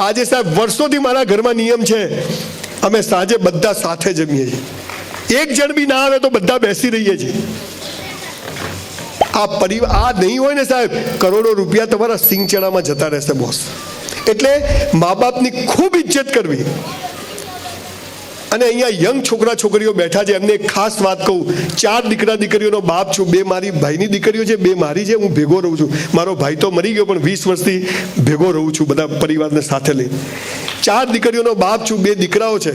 આજે સાહેબ, વર્ષોથી મારા ઘરમાં નિયમ છે, અમે સાંજે બધા સાથે જમીએ છીએ. એક જણ બી ના આવે તો બધા બેસી રહીએ છીએ. આ પરિવાર આ નહીં હોય ને સાહેબ, કરોડો રૂપિયા તમારા સિંગચણામાં જતા રહેશે બોસ. એટલે મા બાપની ખૂબ ઇજ્જત કરવી અને અહીંયા યંગ છોકરા છોકરીઓ બેઠા છે, એમને એક ખાસ વાત કહું. 4 દીકરા દીકરીઓનો બાપ છું. 2 મારી ભાઈની દીકરીઓ છે, 2 મારી છે. હું ભેગો રહું છું. મારો ભાઈ તો મરી ગયો, પણ 20 વર્ષથી ભેગો રહું છું, બધા પરિવારને સાથે લઈ. 4 દીકરીઓનો બાપ છું, 2 દીકરાઓ છે.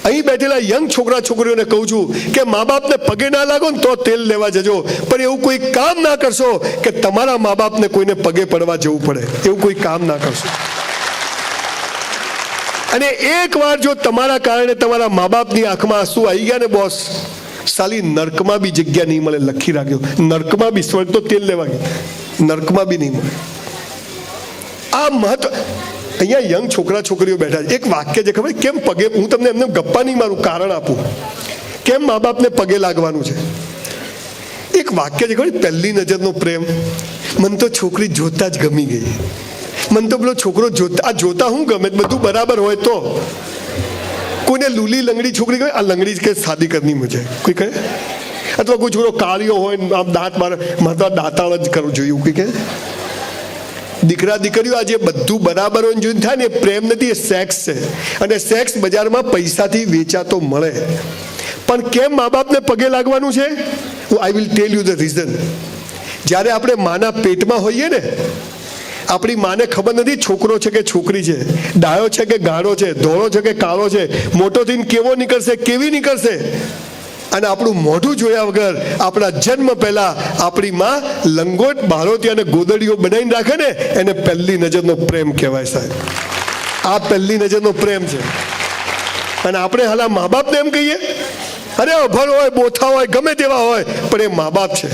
અહીં બેઠેલા યંગ છોકરા છોકરીઓને કહું છું કે મા બાપને પગે ના લાગો ને તો તેલ લેવા જજો, પણ એવું કોઈ કામ ના કરશો કે તમારા મા બાપને કોઈને પગે પડવા જવું પડે. એવું કોઈ કામ ના કરશો. અને એકવાર જો તમારા કારણે તમારા મા બાપની આંખમાં આંસુ આવી ગયા ને બોસ, સાલી નર્કમાં બી જગ્યા નહીં મળે. લખી રાખ્યો, નર્કમાં બી. સ્વર્ગ તો તેલ લેવા ગયા, નર્કમાં બી નહીં મળે. આ મહત્વ. અહીંયા યંગ છોકરા છોકરીઓ બેઠા છે. એક વાક્ય છે ખબર કેમ પગે, હું તમને એમને ગપ્પા નહીં મારું, કારણ આપું કેમ મા બાપને પગે લાગવાનું છે. એક વાક્ય છે ખબર, પહેલી નજરનો પ્રેમ. મને તો છોકરી જોતા જ ગમી ગઈ. મને તો પેલો છોકરો જોતા હું ગમે, બધું બરાબર હોય તો. કોઈને લૂલી લંગડી છોકરી કહે, આ લંગડી કે શાદી કરની મુજે, કોઈ કહે. અથવા કોઈ છોકરો કાળિયો હોય, આમ દાંત મારે તો દાંતાળ જ કરવું જોઈએ, કોઈ કહે. દીકરા દીકરીઓ આજે બધું બરાબર હોય જોઈને થાય ને, પ્રેમ નથી, એ સેક્સ છે. અને સેક્સ બજારમાં પૈસાથી વેચાતો મળે. પણ કેમ મા બાપને પગે લાગવાનું છે? I will tell you the reason. જ્યારે આપણે માના પેટમાં હોઈએ ને, આપણી માને ખબર નથી છોકરો છે કે છોકરી છે, ડાયો છે કે ગાળો છે, ધોળો છે કે કાળો છે, મોટો થઈને કેવો નીકળશે, કેવી નીકળશે. અને આપણું મોઢું જોયા વગર આપણા જન્મ પહેલા આપણી માં લંગોટ, બાળોતી અને ગોદડીઓ બનાવીને રાખે ને, એને પહેલી નજરનો પ્રેમ કહેવાય સાહેબ. આ પહેલી નજરનો પ્રેમ છે. અને આપણે હાલા મા બાપને એમ કહીએ, અરે અભણ હોય, બોથા હોય, ગમે તેવા હોય, પણ એ મા બાપ છે.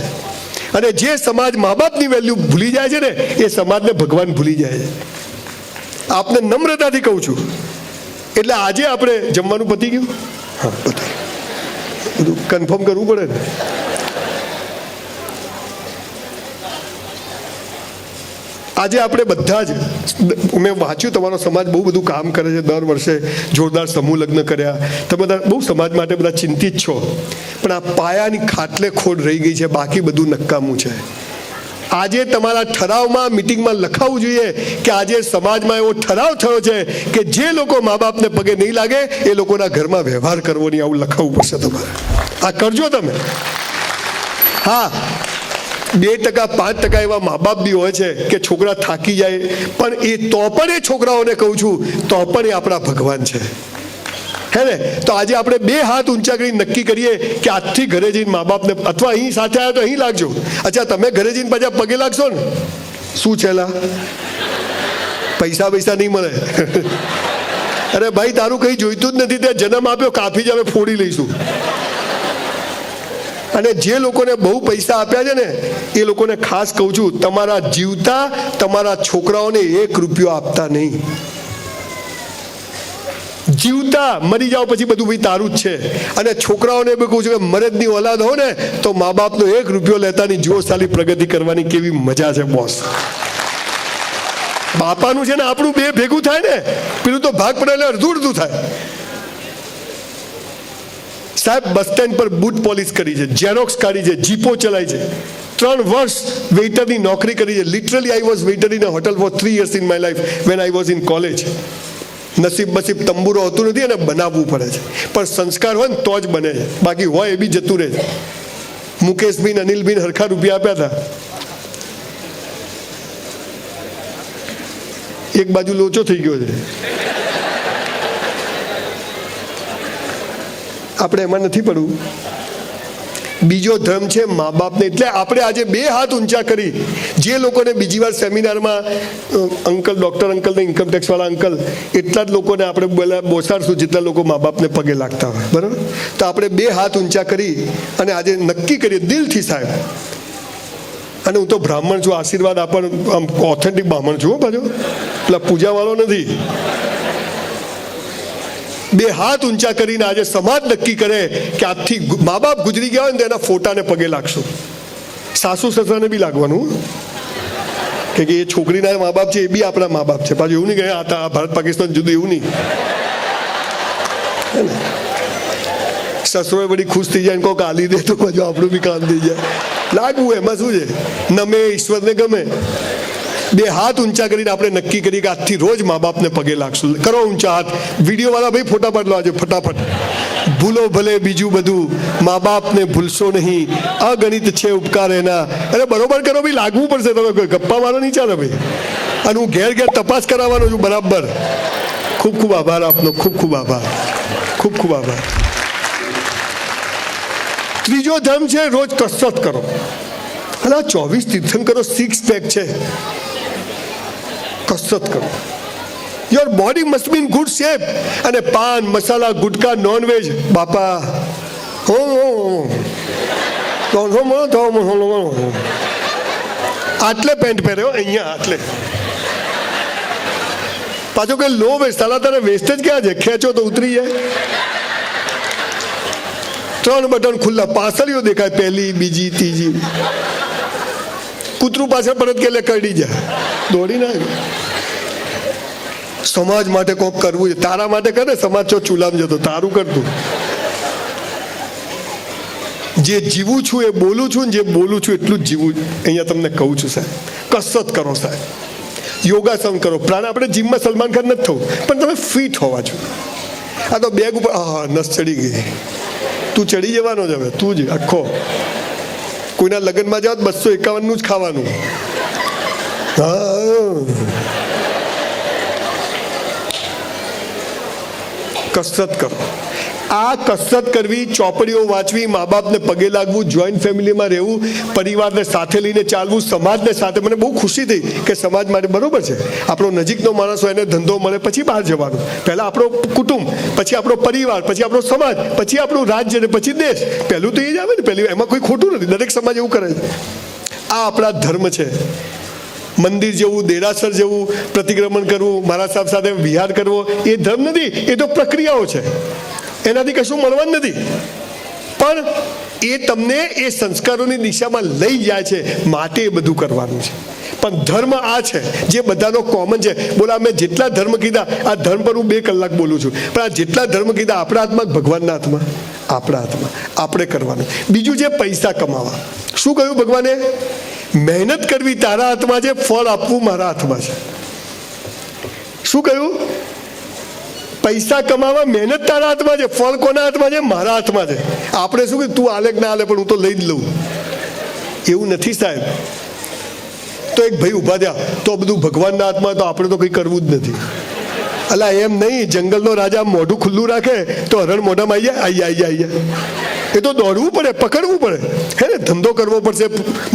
અને જે સમાજ મા બાપની વેલ્યુ ભૂલી જાય છે ને, એ સમાજને ભગવાન ભૂલી જાય છે. આપને નમ્રતાથી કહું છું. એટલે આજે આપણે જમવાનું પતી ગયું? હા, પતી ગયું. બધું કન્ફર્મ કરવું પડે ને. આજે આપણે બધા જ, મેં વાંચ્યું તમારો સમાજ બહુ બધું કામ કરે છે. દર વર્ષે જોરદાર સમૂહ લગ્ન કર્યા. તમે બધા બહુ સમાજ માટે બધા ચિંતિત છો, પણ આ પાયાની ખાટલે ખોડ રહી ગઈ છે, બાકી બધું નકામું છે. આજે તમારા ઠરાવમાં, મિટિંગમાં લખાવવું જોઈએ કે આજે સમાજમાં એવો ઠરાવ થયો છે કે જે લોકો મા બાપને પગે નહીં લાગે એ લોકોના ઘરમાં વ્યવહાર કરવો નહીં, આવું લખાવવું પડશે તમારે. આ કરજો તમે. હા, 2% 5% એવા મા બાપ બી હોય છે કે છોકરા થાકી જાય, પણ એ તો પણ એ છોકરાઓને કહું છું, તો પણ એ આપણા ભગવાન છે, હે ને. તો આજે આપણે 2 હાથ ઊંચા કરી નક્કી કરીએ કે આજથી ઘરે જઈને મા બાપને, અથવા અહીં સાથે આવ્યા તો અહીં લાગજો. અચ્છા, તમે ઘરે જઈને પાછા પગે લાગશો ને, શું છેલા પૈસા નહીં મળે. અરે ભાઈ, તારું કઈ જોઈતું જ નથી, તે જન્મ આપ્યો, કાફી જ અમે ફોડી લઈશું. અને જે લોકોને બહુ પૈસા આપ્યા છે ને, એ લોકોને ખાસ કહું છું, તમારા જીવતા તમારા છોકરાઓને 1 રૂપિયો આપતા નહીં. જીવતા મરી જાઓ પછી બધું ભાઈ તારું જ છે. અને છોકરાઓને બી કહું છું કે મરદની ઓલાદ હો ને, તો મા બાપનો 1 રૂપિયો લેતા નહીં. જુઓ સાલી પ્રગતિ કરવાની કેવી મજા છે બોસ. બાપાનું છે ને આપણું 2 ભેગું થાય ને, પેલું તો ભાગ પડે એટલે અડધું થાય. સાહેબ, બસ સ્ટેન્ડ પર બૂટ પોલિશ કરી છે, ઝેરોક્સ કાઢી છે, જીપો ચલાવી છે, 3 વર્ષ વેઇટરની નોકરી કરી છે. Literally I was waiter in a hotel for 3 years in my life when I was in college. નસીબ તંબુરો હોતું નથી અને બનાવવું પડે છે, પણ સંસ્કાર હોય ને તો જ બને છે, બાકી હોય એ બી જતું રહે છે. મુકેશભાઈ, અનિલભાઈ હરખા રૂપિયા આપ્યા હતા. એક બાજુ લોચો થઈ ગયો છે. આપણે એમાં નથી પડવું. બીજો ધર્મ છે મા બાપને. એટલે આપણે આજે 2 હાથ ઊંચા કરી, જે લોકોને બીજી વાર સેમિનારમાં અંકલ, ડૉક્ટર અંકલ ને ઇન્કમ ટેક્સવાળા અંકલ, એટલા જ લોકોને આપણે બોસાડશું જેટલા લોકો મા બાપને પગે લાગતા હોય, બરાબર. તો આપણે 2 હાથ ઊંચા કરી અને આજે નક્કી કરીએ દિલથી સાહેબ. અને હું તો બ્રાહ્મણ છું, આશીર્વાદ આપણ આમ ઓથેન્ટિક બ્રાહ્મણ છું પાછો, પેલા પૂજાવાળો નથી. 2 હાથ ઊંચા કરીને આજે સમાજ નક્કી કરે કે આજથી મા બાપ ગુજરી ગયા હોય ને તો એના ફોટાને પગે લાગશું. સાસુ સસરાને બી લાગવાનું, કે એ છોકરીના મા બાપ છે એ બી આપણા મા બાપ છે. પાછું એવું નહીં કે આ ભારત પાકિસ્તાન જુદું, એવું નહીં. સસરો બધી ખુશ થઈ જાય ને કોઈક આલી દે તો પાછું આપણું બી કામ થઈ જાય. લાગવું એમાં શું છે, નમે ઈશ્વરને ગમે. બે હાથ ઊંચા કરીને આપણે નક્કી કરીએ કે આજથી રોજ મા બાપને પગે લાગશું. કરો ઊંચા હાથ. વિડીયોવાળા ભાઈ ફોટા પાડ લો આજે ફટાફટ. ભૂલો ભલે બીજું બધું, મા બાપને ભૂલશો નહીં, અગણિત છે ઉપકાર એના. અરે બરોબર કરો ભાઈ, લાગવું પડશે. તમે કોઈ ગપ્પા મારો નહીં ચાલે ભાઈ. અને હું ઘેર ઘેર તપાસ કરાવવાનો છું બરાબર. ખૂબ ખૂબ આભાર આપનો, ખૂબ ખૂબ આભાર, ખૂબ ખૂબ આભાર. ત્રીજો ધર્મ છે રોજ કસરત કરો. અલા 24 તીર્થંકરો 6 પેક છે. કસરત કરો. Your body must be in good shape. અને પાન મસાલા ગુટકા નોનવેજ બાપા આટલે પેન્ટ પહેર્યો અહીંયા આટલે. પાછો કે લો વેસ્ટ. સાલા તારે વેસ્ટ જ ક્યાં છે? ખેંચો તો ઉતરી જાય. 3 બટન ખુલ્લા, પાસળીઓ દેખાય, પહેલી બીજી ત્રીજી. કૂતરું પાછળ પરત કે એટલે કરડી જાય, દોડી ના. સમાજ માટે કોક કરવું છે. તારા માટે કરે સમાજ ચો ચૂલામ જતો, તારું કરતું. જે જીવું છું એ બોલું છું, ને જે બોલું છું એટલું જ જીવું. અહીંયા તમને કહું છું સાહેબ, કસરત કરો સાહેબ, યોગાસન કરો. પ્રાણ આપણે જીમમાં સલમાન ખાન નથી થવું, પણ તમે ફિટ હોવા છો. આ તો બેગ ઉપર નસ ચડી ગઈ. તું ચડી જવાનો જ હવે, તું જ આખો. કોઈના લગ્નમાં જાવ 251 નું જ ખાવાનું. કસરત કરો. આ કસરત કરવી, ચોપડીઓ વાંચવી, મા બાપને પગે લાગવું, જોઈન્ટ ફેમિલીમાં રહેવું, પરિવારને સાથે લઈને ચાલવું, સમાજને સાથે. મને બહુ ખુશી થઈ કે સમાજ માટે બરોબર છે. આપણો નજીકનો માણસ હોય એને ધંધો મળે પછી બહાર જવાનું. પહેલાં આપણો કુટુંબ, પછી આપણો પરિવાર, પછી આપણો સમાજ, પછી આપણું રાજ્ય ને પછી દેશ. પહેલું તો એ જ આવે ને. પહેલું એમાં કોઈ ખોટું નથી. દરેક સમાજ એવું કરે છે. આ આપણા ધર્મ છે. મંદિર જવું, દેરાસર જવું, પ્રતિક્રમણ કરવું, મારા સાહેબ સાથે વિહાર કરવો એ ધર્મ નથી. એ તો પ્રક્રિયાઓ છે. એનાથી કશું મળવાનું નથી. પણ એ તમને એ સંસ્કારોની દિશામાં લઈ જાય છે, માટે એ બધું કરવાનું છે. પણ ધર્મ આ છે જે બધાનો કોમન છે. બોલા મેં જેટલા ધર્મ કીધા, આ ધર્મ પર હું 2 કલાક બોલું છું, પણ આ જેટલા ધર્મ કીધા આપણા હાથમાં, ભગવાનના હાથમાં, આપણા હાથમાં. આપણે કરવાનું. બીજું છે પૈસા કમાવા. શું કહ્યું ભગવાને? મહેનત કરવી તારા હાથમાં છે, ફળ આપવું મારા હાથમાં છે. શું કહ્યું? પૈસા કમાવા મહેનત તારા હાથમાં છે, ફળ કોના હાથમાં છે? મારા હાથમાં છે. આપણે શું કે તું આલે કે ના આલે પણ હું તો લઈ જ લઉં. એવું નથી સાહેબ. તો એક ભાઈ ઉભા થયા, તો બધું ભગવાનના હાથમાં, તો આપણે તો કંઈ કરવું જ નથી. અલા એમ નહીં. જંગલનો રાજા મોઢું ખુલ્લું રાખે તો હરણ મોઢામાં આવી જાય. એ તો દોડવું પડે, પકડવું પડે, હે ને? ધંધો કરવો પડશે,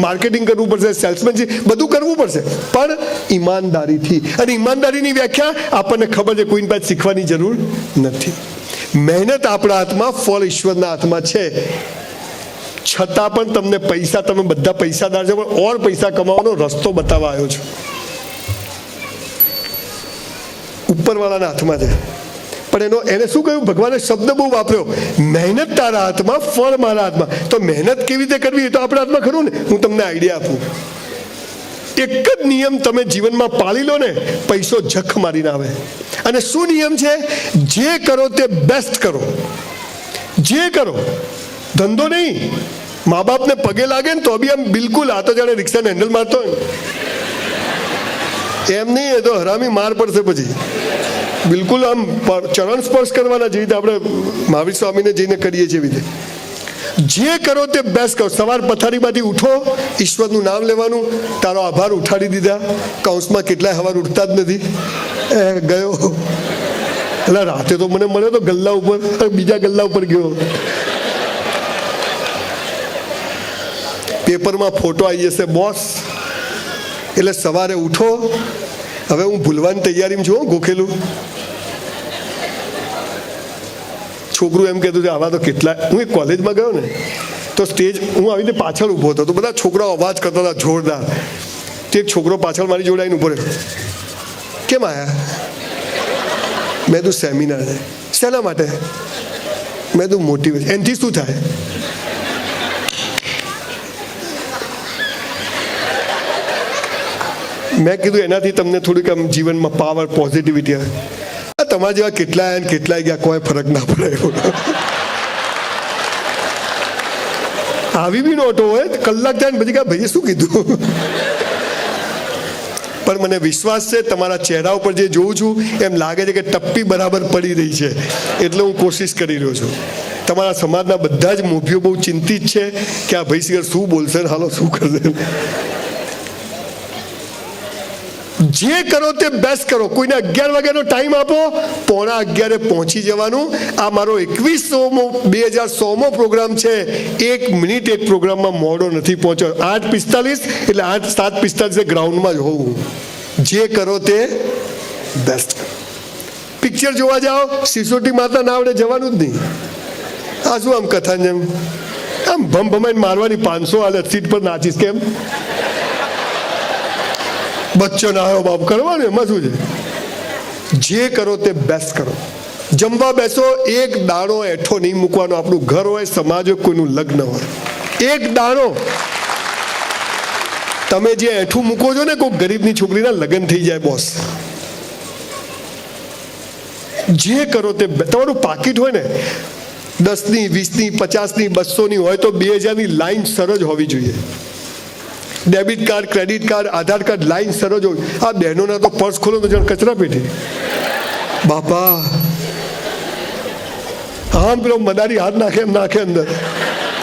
માર્કેટિંગ કરવું પડશે, સેલ્સમેનશીપ બધું કરવું પડશે, પણ ઈમાનદારીથી. અને ઈમાનદારીની વ્યાખ્યા આપણને ખબર છે, કોઈની પાસે શીખવાની જરૂર નથી. મહેનત આપણા હાથમાં, ફળ ઈશ્વરના હાથમાં છે. છતાં પણ તમને પૈસા, તમે બધા પૈસાદાર છો, પણ ઓર પૈસા કમાવાનો રસ્તો બતાવવા આવ્યો છું. ઉપરવાળાના હાથમાં છે. પણ એને શું કહ્યું ભગવાને? શબ્દ બહુ વાપર્યો, મહેનત તારા હાથમાં, ફળ મારા હાથમાં. તો મહેનત કેવી રીતે કરવી એ તો આપણા હાથમાં ખરું ને. હું તમને આઈડિયા આપું. એક જ નિયમ તમે જીવનમાં પાળી લો ને, પૈસો જખ મારીને આવે. અને શું નિયમ છે? જે કરો તે બેસ્ટ કરો. જે કરો, ધંધો નહીં. મા બાપને પગે લાગે ને તો બી આમ બિલકુલ, આ તો જાણે રિક્ષાને હેન્ડલ મારતો હોય એમ નહીં. એ તો હરામી માર પડશે પછી. બિલકુલ આમ ચરણ સ્પર્શ કરવાના, જેવી રીતે આપણે મહાવીર સ્વામીને જઈને કરીએ છીએ એવી રીતે. જે કરો તે બેસ્ટ કરો. સવાર પથારીમાંથી ઉઠો, ઈશ્વરનું નામ લેવાનું. તારો આભાર, ઉઠાડી દીધા. કૌંસમાં કેટલાય સવાર ઉઠતા જ નથી. ગયો એટલે રાતે તો મને મળ્યો તો ગલ્લા ઉપર, બીજા ગલ્લા ઉપર ગયો. પેપરમાં ફોટો આવી જશે બોસ. એટલે સવારે ઉઠો. હવે હું ભૂલવાની તૈયારીમાં છું. ગોખેલું છોકરું એમ કહેતું છે આવા તો કેટલા. હું એક કોલેજમાં ગયો ને તો સ્ટેજ, હું આવી રીતે પાછળ ઊભો હતો, તો બધા છોકરાઓ અવાજ કરતા હતા જોરદાર. તે એક છોકરો પાછળ મારી જોડે આવીને ઊભો રહ્યો. કેમ આયા? મેં તું સેમિનાર છે. શેના માટે? મેં તું મોટિવેશન. એનાથી શું થાય? મેં કીધું એનાથી તમને થોડીક આમ જીવનમાં પાવર, પોઝિટિવિટી આવે. તમારા જેવા કેટલાય અને કેટલાય ગયા, કોઈ ફરક ના પડે. આવી બી નોટો હોય, કલાક થાય ને પછી ભાઈએ શું કીધું? પણ મને વિશ્વાસ છે તમારા ચહેરા ઉપર જે જોઉં છું એમ લાગે છે કે ટપ્પી બરાબર પડી રહી છે, એટલે હું કોશિશ કરી રહ્યો છું. તમારા સમાજના બધા જ મોભીઓ બહુ ચિંતિત છે કે આ ભાઈ શિખર શું બોલશે ને હાલો શું કરશે. જે કરો તે બેસ્ટ કરો. કોઈને 11 વાગ્યાનો ટાઈમ આપો, 11:15 પહોંચી જવાનું. આ મારો 2016મો પ્રોગ્રામ છે. 1 મિનિટ એક પ્રોગ્રામમાં મોડો નથી પહોંચ્યો. 8:45 એટલે 7:45 ગ્રાઉન્ડમાં જ હોવું. જે કરો તે બેસ્ટ. પિક્ચર જોવા જાઓ, સિસોટી માતા ના આવડે જવાનું જ નહીં. આ શું આમ કથા જેમ આમ ભમ ભમાઈને મારવાની, 500 હાલે સીટ પર નાચીશ કેમ? બચ્ચો ના આવ્યો બાપ કરવાનું, એમાં શું છે? જે કરો તે બેસ્ટ કરો. જમવા બેસો, એક દાણો એઠો નહીં મૂકવાનો. આપણું ઘર હોય, સમાજ હોય, કોઈનું લગ્ન હોય, એક દાણો તમે જે એઠું મૂકો છો ને, કોઈ ગરીબની છોકરીના લગ્ન થઈ જાય બોસ. જે કરો તે તમારું પાકીટ હોય ને 10ની, 20ની, 50ની, 200ની હોય તો 2000ની લાઈન સરજ હોવી જોઈએ. ડેબિટ કાર્ડ, ક્રેડિટ કાર્ડ, આધાર કાર્ડ લાઈન સરજ હોય. આ બહેનોના તો પર્સ ખોલો તો જાણ કચરા પેટી. બાપા આમ પેલો મદારી હાથ નાખે એમ નાખે અંદર,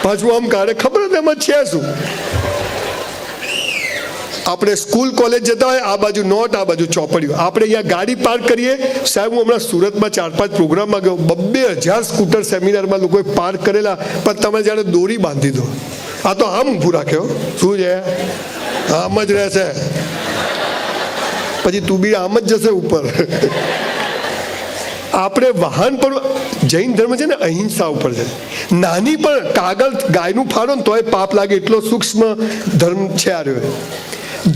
પાછું આમ કાઢે, ખબર જ એમાં છે શું. આપણે સ્કૂલ કોલેજ જતા હોય, આ બાજુ નોટ, આ બાજુ ચોપડીઓ. આપણે અહીંયા ગાડી પાર્ક કરીએ. સાહેબ હું હમણાં સુરતમાં 4-5 પ્રોગ્રામમાં ગયો, 2,000 સ્કૂટર સેમિનારમાં લોકોએ પાર્ક કરેલા, પણ તમે જાણે દોરી બાંધી દો. આ તો આમ ઊભું રાખ્યો, શું છે આમ જ રહેશે, પછી તું બી આમ જ જશે ઉપર. આપણે વાહન પણ જૈન ધર્મ છે ને અહિંસા ઉપર છે. નાની પણ કાગળ ગાયનું ફાડો ને તોય પાપ લાગે, એટલો સૂક્ષ્મ ધર્મ છે આ રહ્યો.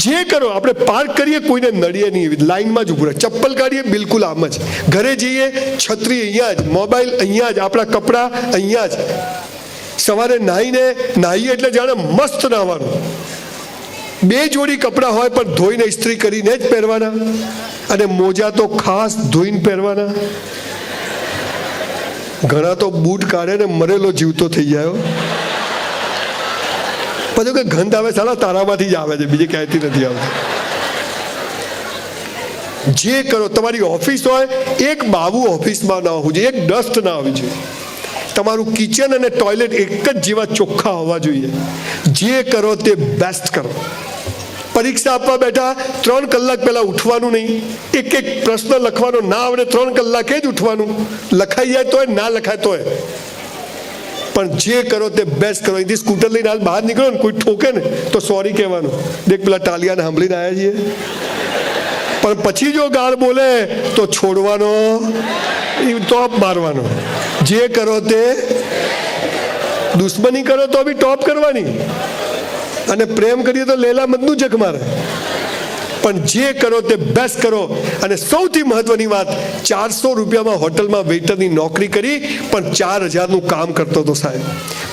જે કરો, આપણે પાર્ક કરીએ કોઈને નડીએ નહીં, લાઈનમાં જ ઉભું રહે. ચપ્પલ કાઢીએ બિલકુલ આમ જ. ઘરે જઈએ છત્રી અહીંયા જ, મોબાઈલ અહીંયા જ, આપણા કપડાં અહીંયા જ. સવારે નાહીએ એટલે જાણે મસ્ત નાહવાનું. 2 જોડી કપડાં હોય પણ ધોઈને ઇસ્ત્રી કરીને જ પહેરવાના, અને મોજા તો ખાસ ધોઈને પહેરવાના. ઘણા તો બૂટ કાઢે ને મરેલો જીવતો થઈ જાય. પછી કે ગંધ આવે, સાલા તારામાંથી જ આવે છે, બીજે ક્યાંયથી નથી આવતી. જે કરો, તમારી ઓફિસ હોય, એક બાબુ ઓફિસમાં ના હોવું જોઈએ, એક ડસ્ટ ના હોવી જોઈએ. તમારું કિચન અને ટોયલેટ એક જ જેવા ચોખ્ખા હોવા જોઈએ. જે કરો તે બેસ્ટ કરો. પરીક્ષા આપવા બેઠા 3 કલાક પહેલા ઉઠવાનું નહીં. એક પ્રશ્ન લખવાનો ના આવડે 3 કલાકે જ ઉઠવાનું. લખાઈ જાય તોય, ના લખાય તોય, પણ જે કરો તે બેસ્ટ કરો. અહીંથી સ્કૂટર લઈને હાલ બહાર નીકળો ને, કોઈ ઠોકે ને તો સોરી કહેવાનું. દેખ પેલા ટાલિયાને સાંભળીને આવ્યા છીએ. પણ પછી જો ગાળ બોલે તો છોડવાનો, ટોપ મારવાનો. જે કરો તે, દુશ્મની કરો તો બી ટોપ કરવાની, અને પ્રેમ કરીએ તો લેલા મધનું જગ મારે. પણ જે કરો તે બેસ્ટ કરો. અને સૌથી મહત્વની વાત, 400 રૂપિયામાં હોટલમાં વેઇટરની નોકરી કરી, પણ 4000નું કામ કરતો હતો સાહેબ.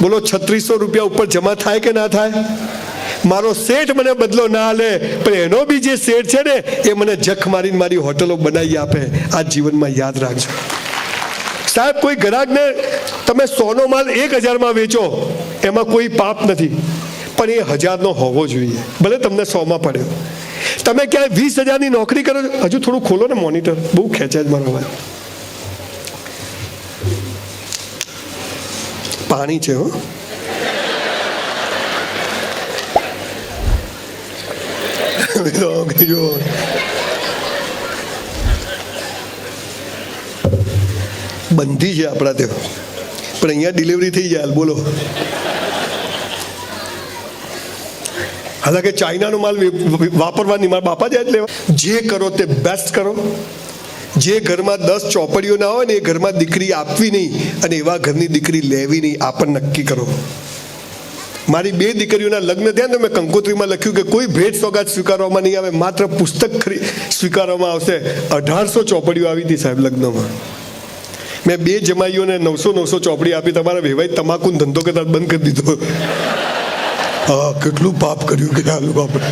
બોલો 3600 રૂપિયા ઉપર જમા થાય કે ના થાય? મારો શેઠ મને બદલો ના લે, પણ એનો બી જે શેઠ છે ને એ મને જખ મારીને મારી હોટલો બનાવી આપે. આ જીવનમાં યાદ રાખજો સાહેબ. કોઈ ગ્રાહકને તમે 100નો માલ 1000માં વેચો, એમાં કોઈ પાપ નથી, પણ એ 1000નો હોવો જોઈએ, ભલે તમને 100માં પડ્યો. તમે ક્યાંય 20,000ની નોકરી કરો છો, હજુ થોડું ખોલો ને મોનિટર, બહુ ખેંચાય જ મારો ભાઈ. પાણી છે હો. બંધી છે આપણા ત્યાં, પણ અહીંયા ડિલિવરી થઈ જાય. બોલો, હાલાકે ચાઇનાનો માલ વાપરવાની મારા બાપા જાય એટલે. જે કરો તે બેસ્ટ કરો. જે ઘરમાં 10 ચોપડીઓ ના હોય ને, એ ઘરમાં દીકરી આપવી નહીં, અને એવા ઘરની દીકરી લેવી નહીં. આ પણ નક્કી કરો. મારી 2 દીકરીઓના લગ્ન થયા ને, મેં કંકોત્રીમાં લખ્યું કે કોઈ ભેટ સોગાત સ્વીકારવામાં નહીં આવે, માત્ર પુસ્તક સ્વીકારવામાં આવશે. 1800 ચોપડીઓ આવી હતી સાહેબ લગ્નમાં. મેં 2 જમાઈઓને 900 ચોપડી આપી. તમારા વેવાઈ તમાકુનો ધંધો કરતા બંધ કરી દીધો. હા, કેટલું પાપ કર્યું કે આલુ આપણે.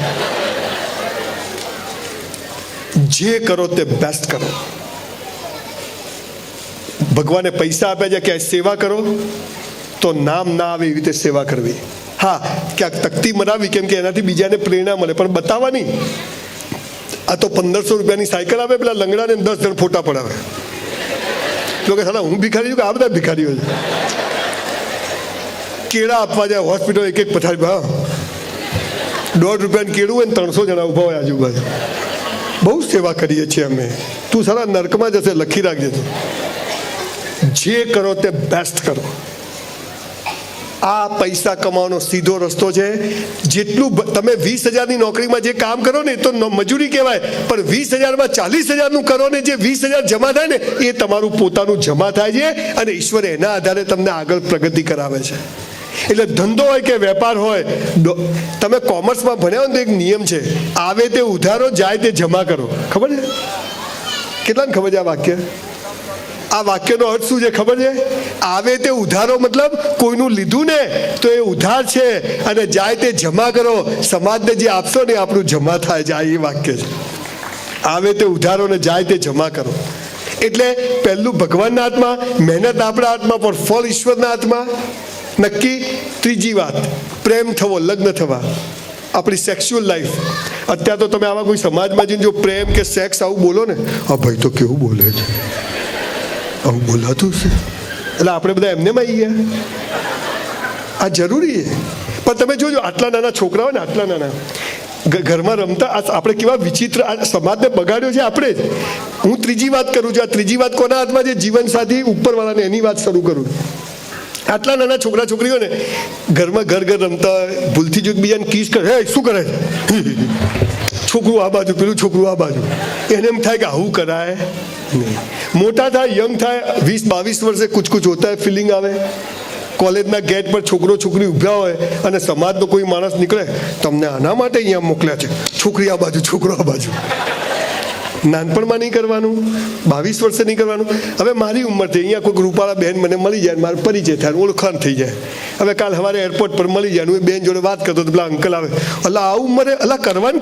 જે કરો તે બેસ્ટ કરો. ભગવાને પૈસા આપ્યા છે, ક્યાંય સેવા કરો તો નામ ના આવે એવી રીતે સેવા કરવી. હા, ક્યાંક તકતી મરાવી, કેમ કે એનાથી બીજાને પ્રેરણા મળે, પણ બતાવવાની. આ તો 1500 રૂપિયાની સાયકલ આવે, પેલા લંગડાને 10 જણ ફોટા પડાવે. તો કે સાલા હું ભિખારી છું કે આ બધા ભિખારીઓ છે? કેળા આપવા જાય હોસ્પિટલ, એક પથારી, હા, ₹1.50 કેળું હોય ને 300 જણા ઊભા હોય આજુબાજુ. બહુ સેવા કરીએ છીએ અમે. તું સારા નર્કમાં જશે, લખી રાખજે. તું જે કરો તે બેસ્ટ કરો. આ પૈસા કમાવાનો સીધો રસ્તો છે. જેટલું તમે 20,000ની નોકરીમાં જે કામ કરો ને એ તો મજૂરી કહેવાય, પણ 20,000માં 40,000નું કરો ને જે 20,000 જમા થાય ને એ તમારું પોતાનું જમા થાય છે, અને ઈશ્વર એના આધારે તમને આગળ પ્રગતિ કરાવે છે. એટલે ધંધો હોય કે વેપાર હોય, તમે કોમર્સમાં ભણ્યા હોય તો એક નિયમ છે, આવે તે ઉધારો, જાય તે જમા કરો. ખબર છે? કેટલાને ખબર છે આ વાક્ય? આ વાક્યનો અર્થ શું છે ખબર છે? આવે તે ઉધારો મતલબ કોઈનું લીધું ને તો એ ઉધાર છે, અને જાય તે જમા કરો, સમાજને જે આપશો ને આપણું જમા થાય છે. આ એ વાક્ય છે. આવે તે ઉધારો ને જાય તે જમા કરો. એટલે પહેલું ભગવાનના હાથમાં, મહેનત આપણા હાથમાં, પણ ફળ ઈશ્વરના હાથમાં. નક્કી. ત્રીજી વાત, પ્રેમ થવો, લગ્ન થવા. આપણી સેક્સ્યુઅલ લાઈફ. અત્યારે તો તમે આવા કોઈ સમાજમાં જઈને જો પ્રેમ કે સેક્સ આવું બોલો ને, આ ભાઈ તો કેવું બોલે છે, આવું બોલાતું છે, એટલે આપણે બધા એમને માં આવી ગયા. આ જરૂરી છે. પણ તમે જોજો, આટલા નાના છોકરાઓ ને, આટલા નાના ઘરમાં રમતા, આપણે કેવા વિચિત્ર આ સમાજને બગાડ્યો છે આપણે જ. હું ત્રીજી વાત કરું છું. આ ત્રીજી વાત કોના હાથમાં છે? જીવનસાથી ઉપરવાળાને, એની વાત શરૂ કરું. આટલા નાના છોકરા છોકરીઓને ઘરમાં ઘર રમતા, ભૂલથી જો એકબીજાને કિસ કરે, હે શું કરે છે? છોકરું આ બાજુ, પેલું છોકરું આ બાજુ. એને એમ થાય કે આવું કરાય નહીં. મોટા થાય, યંગ થાય, 20-22 વર્ષે કુછ હોતા હે, ફિલિંગ આવે. કોલેજના ગેટ પર છોકરો છોકરી ઊભા હોય અને સમાજનો કોઈ માણસ નીકળે, તમને આના માટે અહીંયા મોકલ્યા છે, છોકરી આ બાજુ, છોકરો આ બાજુ. નાનપણમાં નહીં કરવાનું, 22 વર્ષે નહીં કરવાનું. હવે મારી ઉંમર થઈ, અહીંયા કોઈક રૂપાળા બહેન મને મળી જાય, મારો પરિચય થાય, ઓળખાણ થઈ જાય. હવે કાલ સવારે એરપોર્ટ પર મળી જાય, હું એ બેન જોડે વાત કરતો તો પેલા અંકલ આવે, અલા આ ઉંમરે, અલા કરવાનું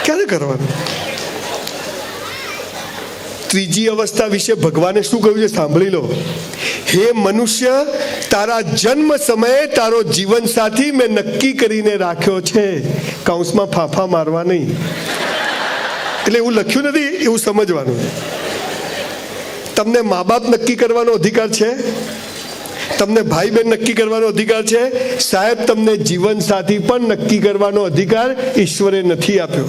ક્યારે કરવાનું? ત્રીજી અવસ્થા વિશે ભગવાને શું કહ્યું છે સાંભળી લો. હે મનુષ્ય, તારા જન્મ સમયે તારો જીવન સાથી મેં નક્કી કરીને રાખ્યો છે. કૌંસમાં ફાંફા મારવા નહીં. એટલે એવું લખ્યું નથી, એવું સમજવાનું. તમને મા બાપ નક્કી કરવાનો અધિકાર છે, તમને ભાઈ બહેન નક્કી કરવાનો અધિકાર છે. સાહેબ, તમને જીવન સાથી પણ નક્કી કરવાનો અધિકાર ઈશ્વરે નથી આપ્યો.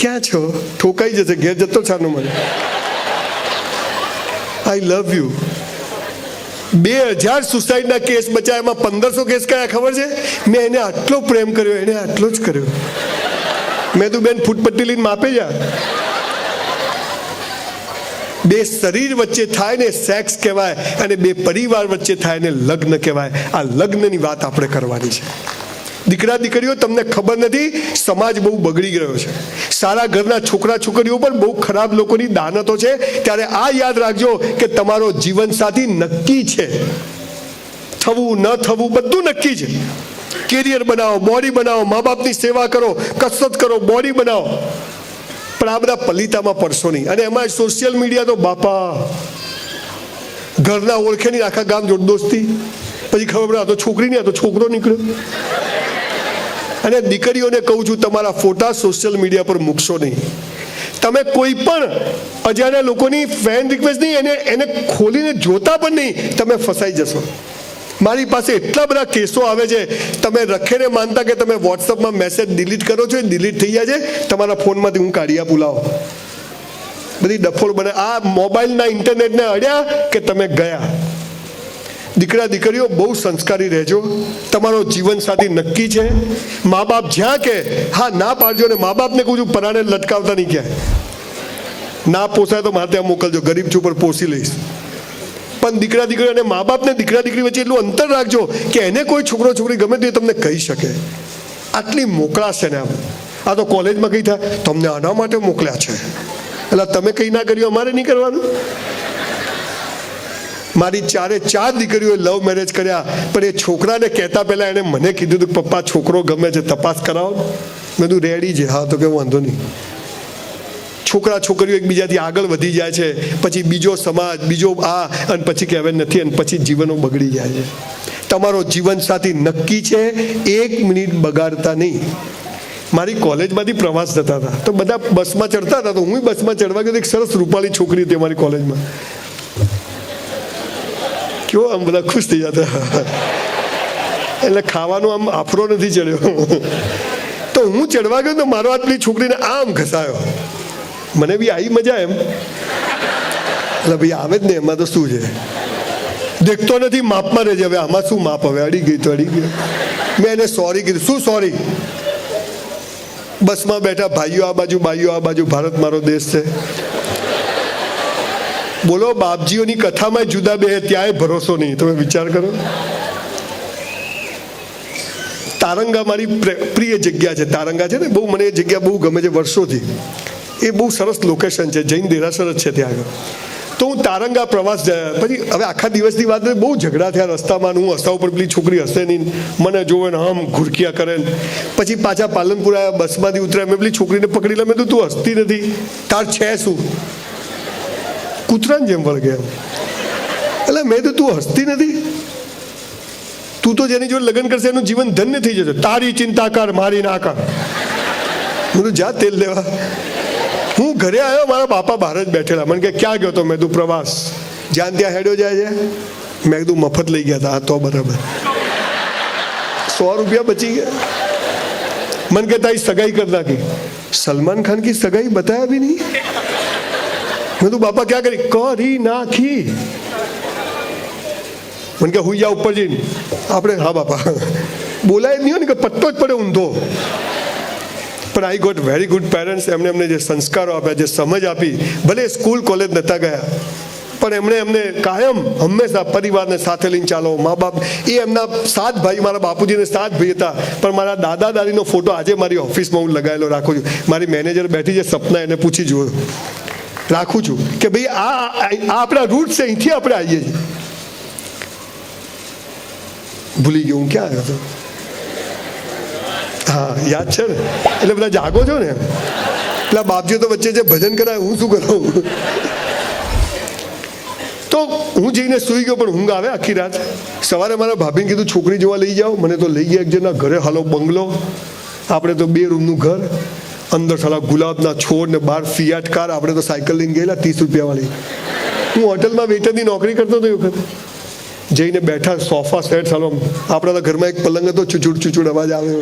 ક્યાં છો? ઠોકાઈ જશે, ઘેર જતો છાનો મને. આઈ લવ યુ. 2000 સુસાઇડના કેસ બચાયા, એમાં 1500 કેસ કયા ખબર છે? મેં એને આટલો પ્રેમ કર્યો, એને આટલો જ કર્યો. મેં તું બેન ફૂટપટ્ટી લઈને માપે જા. બે શરીર વચ્ચે થાય ને સેક્સ કહેવાય, અને બે પરિવાર વચ્ચે થાય ને લગ્ન કહેવાય. આ લગ્નની વાત આપણે કરવાની છે. દીકરા દીકરીઓ, તમને ખબર નથી, સમાજ બહુ બગડી ગયો છે. સારા ઘરના છોકરા છોકરીઓ પણ બહુ ખરાબ લોકોની દાનતો છે. ત્યારે આ યાદ રાખજો કે તમારો જીવન સાથી નક્કી છે. થવું ન થવું બધું નક્કી છે. કેરિયર બનાવો, બોડી બનાવો, મા બાપની સેવા કરો, કસરત કરો, બોડી બનાવો, પણ આ બધા પલીતામાં પડશો નહીં. અને એમાં સોશિયલ મીડિયા તો બાપા, ઘરના ઓળખે નહીં, આખા ગામ જોડ દોસ્તી, પછી ખબર પડે આ તો છોકરી નહીં, આ તો છોકરો નીકળ્યો. અને દીકરીઓને કહું છું, તમારા ફોટા સોશિયલ મીડિયા પર મૂકશો નહીં. તમે કોઈ પણ અજાણ્યા લોકોની ફ્રેન્ડ રિક્વેસ્ટ નહીં, એને ખોલીને જોતા પણ નહીં, તમે ફસાઈ જશો. મારી પાસે એટલા બધા કેસો આવે છે. તમે રખેને માનતા કે તમે વોટ્સઅપમાં મેસેજ ડિલીટ કરો છો, એ ડિલીટ થઈ જાય છે તમારા ફોનમાંથી. હું કાઢી આપું, લાવો. બધી ડફોળ બને. આ મોબાઈલના ઇન્ટરનેટને અડ્યા કે તમે ગયા. દીકરા દીકરીઓ, બહુ સંસ્કારી રહેજો. તમારો જીવન સાથી નક્કી છે. મા બાપ જ્યાં કે હા ના પાડજો. ને મા બાપને કહું છું, પરાણે લટકાવતા નહીં. ક્યાંય ના પોસાય તો મારે ત્યાં મોકલજો, ગરીબ છું પણ પોસી લઈશ. પણ દીકરા દીકરી અને મા બાપને દીકરા દીકરી વચ્ચે એટલું અંતર રાખજો કે એને કોઈ છોકરો છોકરી ગમે તો એ તમને કહી શકે. આટલી મોકળાશ છે ને. આ તો કોલેજમાં કઈ થાય, તમને આના માટે મોકલ્યા છે, એટલે તમે કંઈ ના કર્યું, અમારે નહીં કરવાનું. મારી 4 દીકરીઓએ લવ મેરેજ કર્યા, પણ એ છોકરાને કહેતા પહેલા એને મને કીધું હતું, પપ્પા છોકરો ગમે છે, તપાસ કરાવો. મેં તું રેડી છે? હા. તો કે વાંધો નહીં. છોકરા છોકરીઓ એકબીજાથી આગળ વધી જાય છે, પછી બીજો સમાજ, બીજો આ, અને પછી કે હવે નથી, અને પછી જીવનો બગડી જાય છે. તમારો જીવન સાથી નક્કી છે, 1 મિનિટ બગાડતા નહીં. મારી કોલેજમાંથી પ્રવાસ જતા હતા તો બધા બસમાં ચડતા હતા તો હું બસમાં ચડવા ગયો. એક સરસ રૂપાળી છોકરી હતી અમારી કોલેજમાં. કેવો આમ બધા ખુશ થઈ જતા. એટલે ખાવાનું આમ આફરો નથી ચડ્યો. તો હું ચડવા ગયો તો મારો હાથ પેલી છોકરીને આમ ઘસાયો. મને બી આવી મજા એમ. એટલે ભાઈ આવે જ ને, એમાં તો શું છે, દેખતો નથી, માપમાં રહેજે. હવે આમાં શું માપ, હવે અડી ગઈ તો અડી ગઈ. મેં એને સોરી કીધું. શું સોરી? બસમાં બેઠા ભાઈઓ આ બાજુ, ભાઈઓ આ બાજુ, ભારત મારો દેશ છે. બોલો, બાપજીઓની કથામાં જુદા બે, ત્યાંય ભરોસો નહીં. તમે વિચાર કરો. તારંગા મારી પ્રિય જગ્યા છે. તારંગા છે ને, બહુ મને એ જગ્યા બહુ ગમે છે વર્ષોથી. એ બહુ સરસ લોકેશન છે, જૈન દેરાસર જ છે ત્યાં આગળ. તો હું તારંગા પ્રવાસ ગયા. પછી હવે આખા દિવસની વાત, બહુ ઝઘડા થયા રસ્તામાં. હું હસતા ઉપર પેલી છોકરી હસે નહીં, મને જોવે ને આમ ઘુરકિયા કરે. પછી પાછા પાલનપુર આવ્યા, બસમાંથી ઉતર્યા. મેં પેલી છોકરીને પકડી લે. મેં તું હસતી નથી, તાર છે શું? કૂતરાને જેમ વળગે એમ. એટલે મેં તો તું હસતી નથી, તું તો જેની જોડે લગ્ન કરશે એનું જીવન ધન્ય થઈ જશે. તારી ચિંતા કર, મારી ના કર. મેં તું જા તેલ લેવા. હું ઘરે આવ્યો, મારા બાપા બહાર જ બેઠેલા. મને કે ક્યાં ગયો તો? મેં તું પ્રવાસ. જ્યાં ત્યાં હેડ્યો જાય છે. મેં કીધું મફત લઈ ગયા હતા. હા તો બરાબર, 100 રૂપિયા બચી ગયા. મને કે તારી સગાઈ કરી નાખી. સલમાન ખાન કી સગાઈ બતાયા ભી નહીં. મેં તું બાપા ક્યાં કરી નાખી. મને કે હુઈ જા ઉપર જઈને. આપણે હા બાપા બોલાય જ નહીં હોય ને, કે પટ્ટો જ પડે ઊંધો. પણ I got very good parents. એમને જે સંસ્કારો આપ્યા, જે સમજ આપી. ભલે સ્કૂલ કોલેજ નહોતા ગયા, પણ એમને કાયમ હંમેશા પરિવારને સાથે લઈને ચાલો. મા બાપ એ એમના 7 ભાઈ, મારા બાપુજીને 7 ભાઈ હતા. પણ મારા દાદા દાદીનો ફોટો આજે મારી ઓફિસમાં હું લગાવેલો રાખું છું. મારી મેનેજર બેઠી છે સપના, એને પૂછી જુઓ, રાખું છું કે ભાઈ આ આપણા રૂટ છે, અહીંથી આપણે આવીએ છીએ. ભૂલી ગયો હું ક્યાં આવ્યો હતો. હા યાદ છે ને. એટલે બધા જાગો છો ને. પેલા બાપજીઓ તો વચ્ચે જે ભજન કરાય, હું શું કરું. તો હું જઈને સૂઈ ગયો, પણ ઊંઘ આવે આખી રાત. સવારે મારા ભાભીને કીધું છોકરી જોવા લઈ જાઓ. મને તો લઈ ગયા એક જણના ઘરે. હાલો બંગલો, આપણે તો 2 રૂમનું ઘર, અંદર સાલા ગુલાબના છોડ ને બહાર ફિયાટ કાર. આપણે તો સાયકલ લઈને ગયેલા 30 રૂપિયા વાળી. હું હોટલમાં વેટરની નોકરી કરતો હતો એ વખતે. જઈને બેઠા, સોફા સેટ. સાલો આપણા તો ઘરમાં એક પલંગ હતો, ચૂચુડ અવાજ આવે.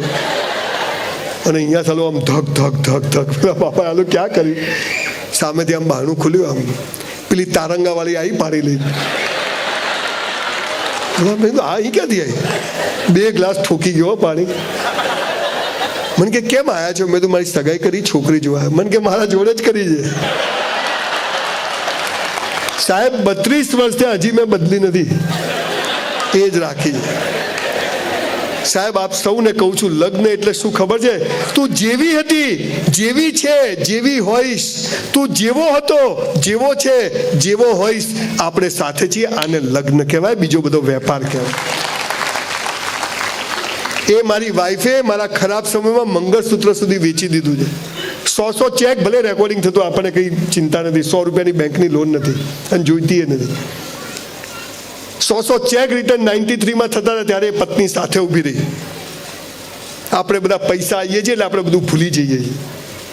અને અહીંયા ચાલો આમ ધક ધક ધક ધક. પેલા બાપા આલો ક્યાં કર્યું. સામેથી આમ બહારનું ખુલ્યું. આમ પેલી તારંગા વાળી આવી પાડી લઈ. આ અહીં ક્યાંથી આવી? 2 ગ્લાસ ઠોકી ગયો પાણી. મને કે કેમ આવ્યા છો? મેં તો મારી સગાઈ કરી, છોકરી જોવા. મને કે મારા જોડે જ કરી છે સાહેબ. 32 વર્ષથી હજી મેં બદલી નથી, એ જ રાખી છે સાહેબ. આપ સૌને કહું છું, લગ્ન એટલે શું ખબર છે? તું જેવી હતી, જેવી છે, જેવી હોઈશ. તું જેવો હતો, જેવો છે, જેવો હોઈશ. આપણે સાથે છીએ. આને લગ્ન કહેવાય, બીજો બધો વેપાર કહેવાય. એ મારી વાઈફે મારા ખરાબ સમયમાં મંગળસૂત્ર સુધી વેચી દીધું છે. 100 ચેક, ભલે રેકોર્ડિંગ થતું, આપણને કંઈ ચિંતા નથી. 100 રૂપિયાની બેંકની લોન નથી અને જોઈતી એ નથી. 100 ચેક રિટર્ન 93માં થતા હતા, ત્યારે પત્ની સાથે ઊભી રહી. આપણે બધા પૈસા આવીએ છીએ એટલે આપણે બધું ભૂલી જઈએ છીએ.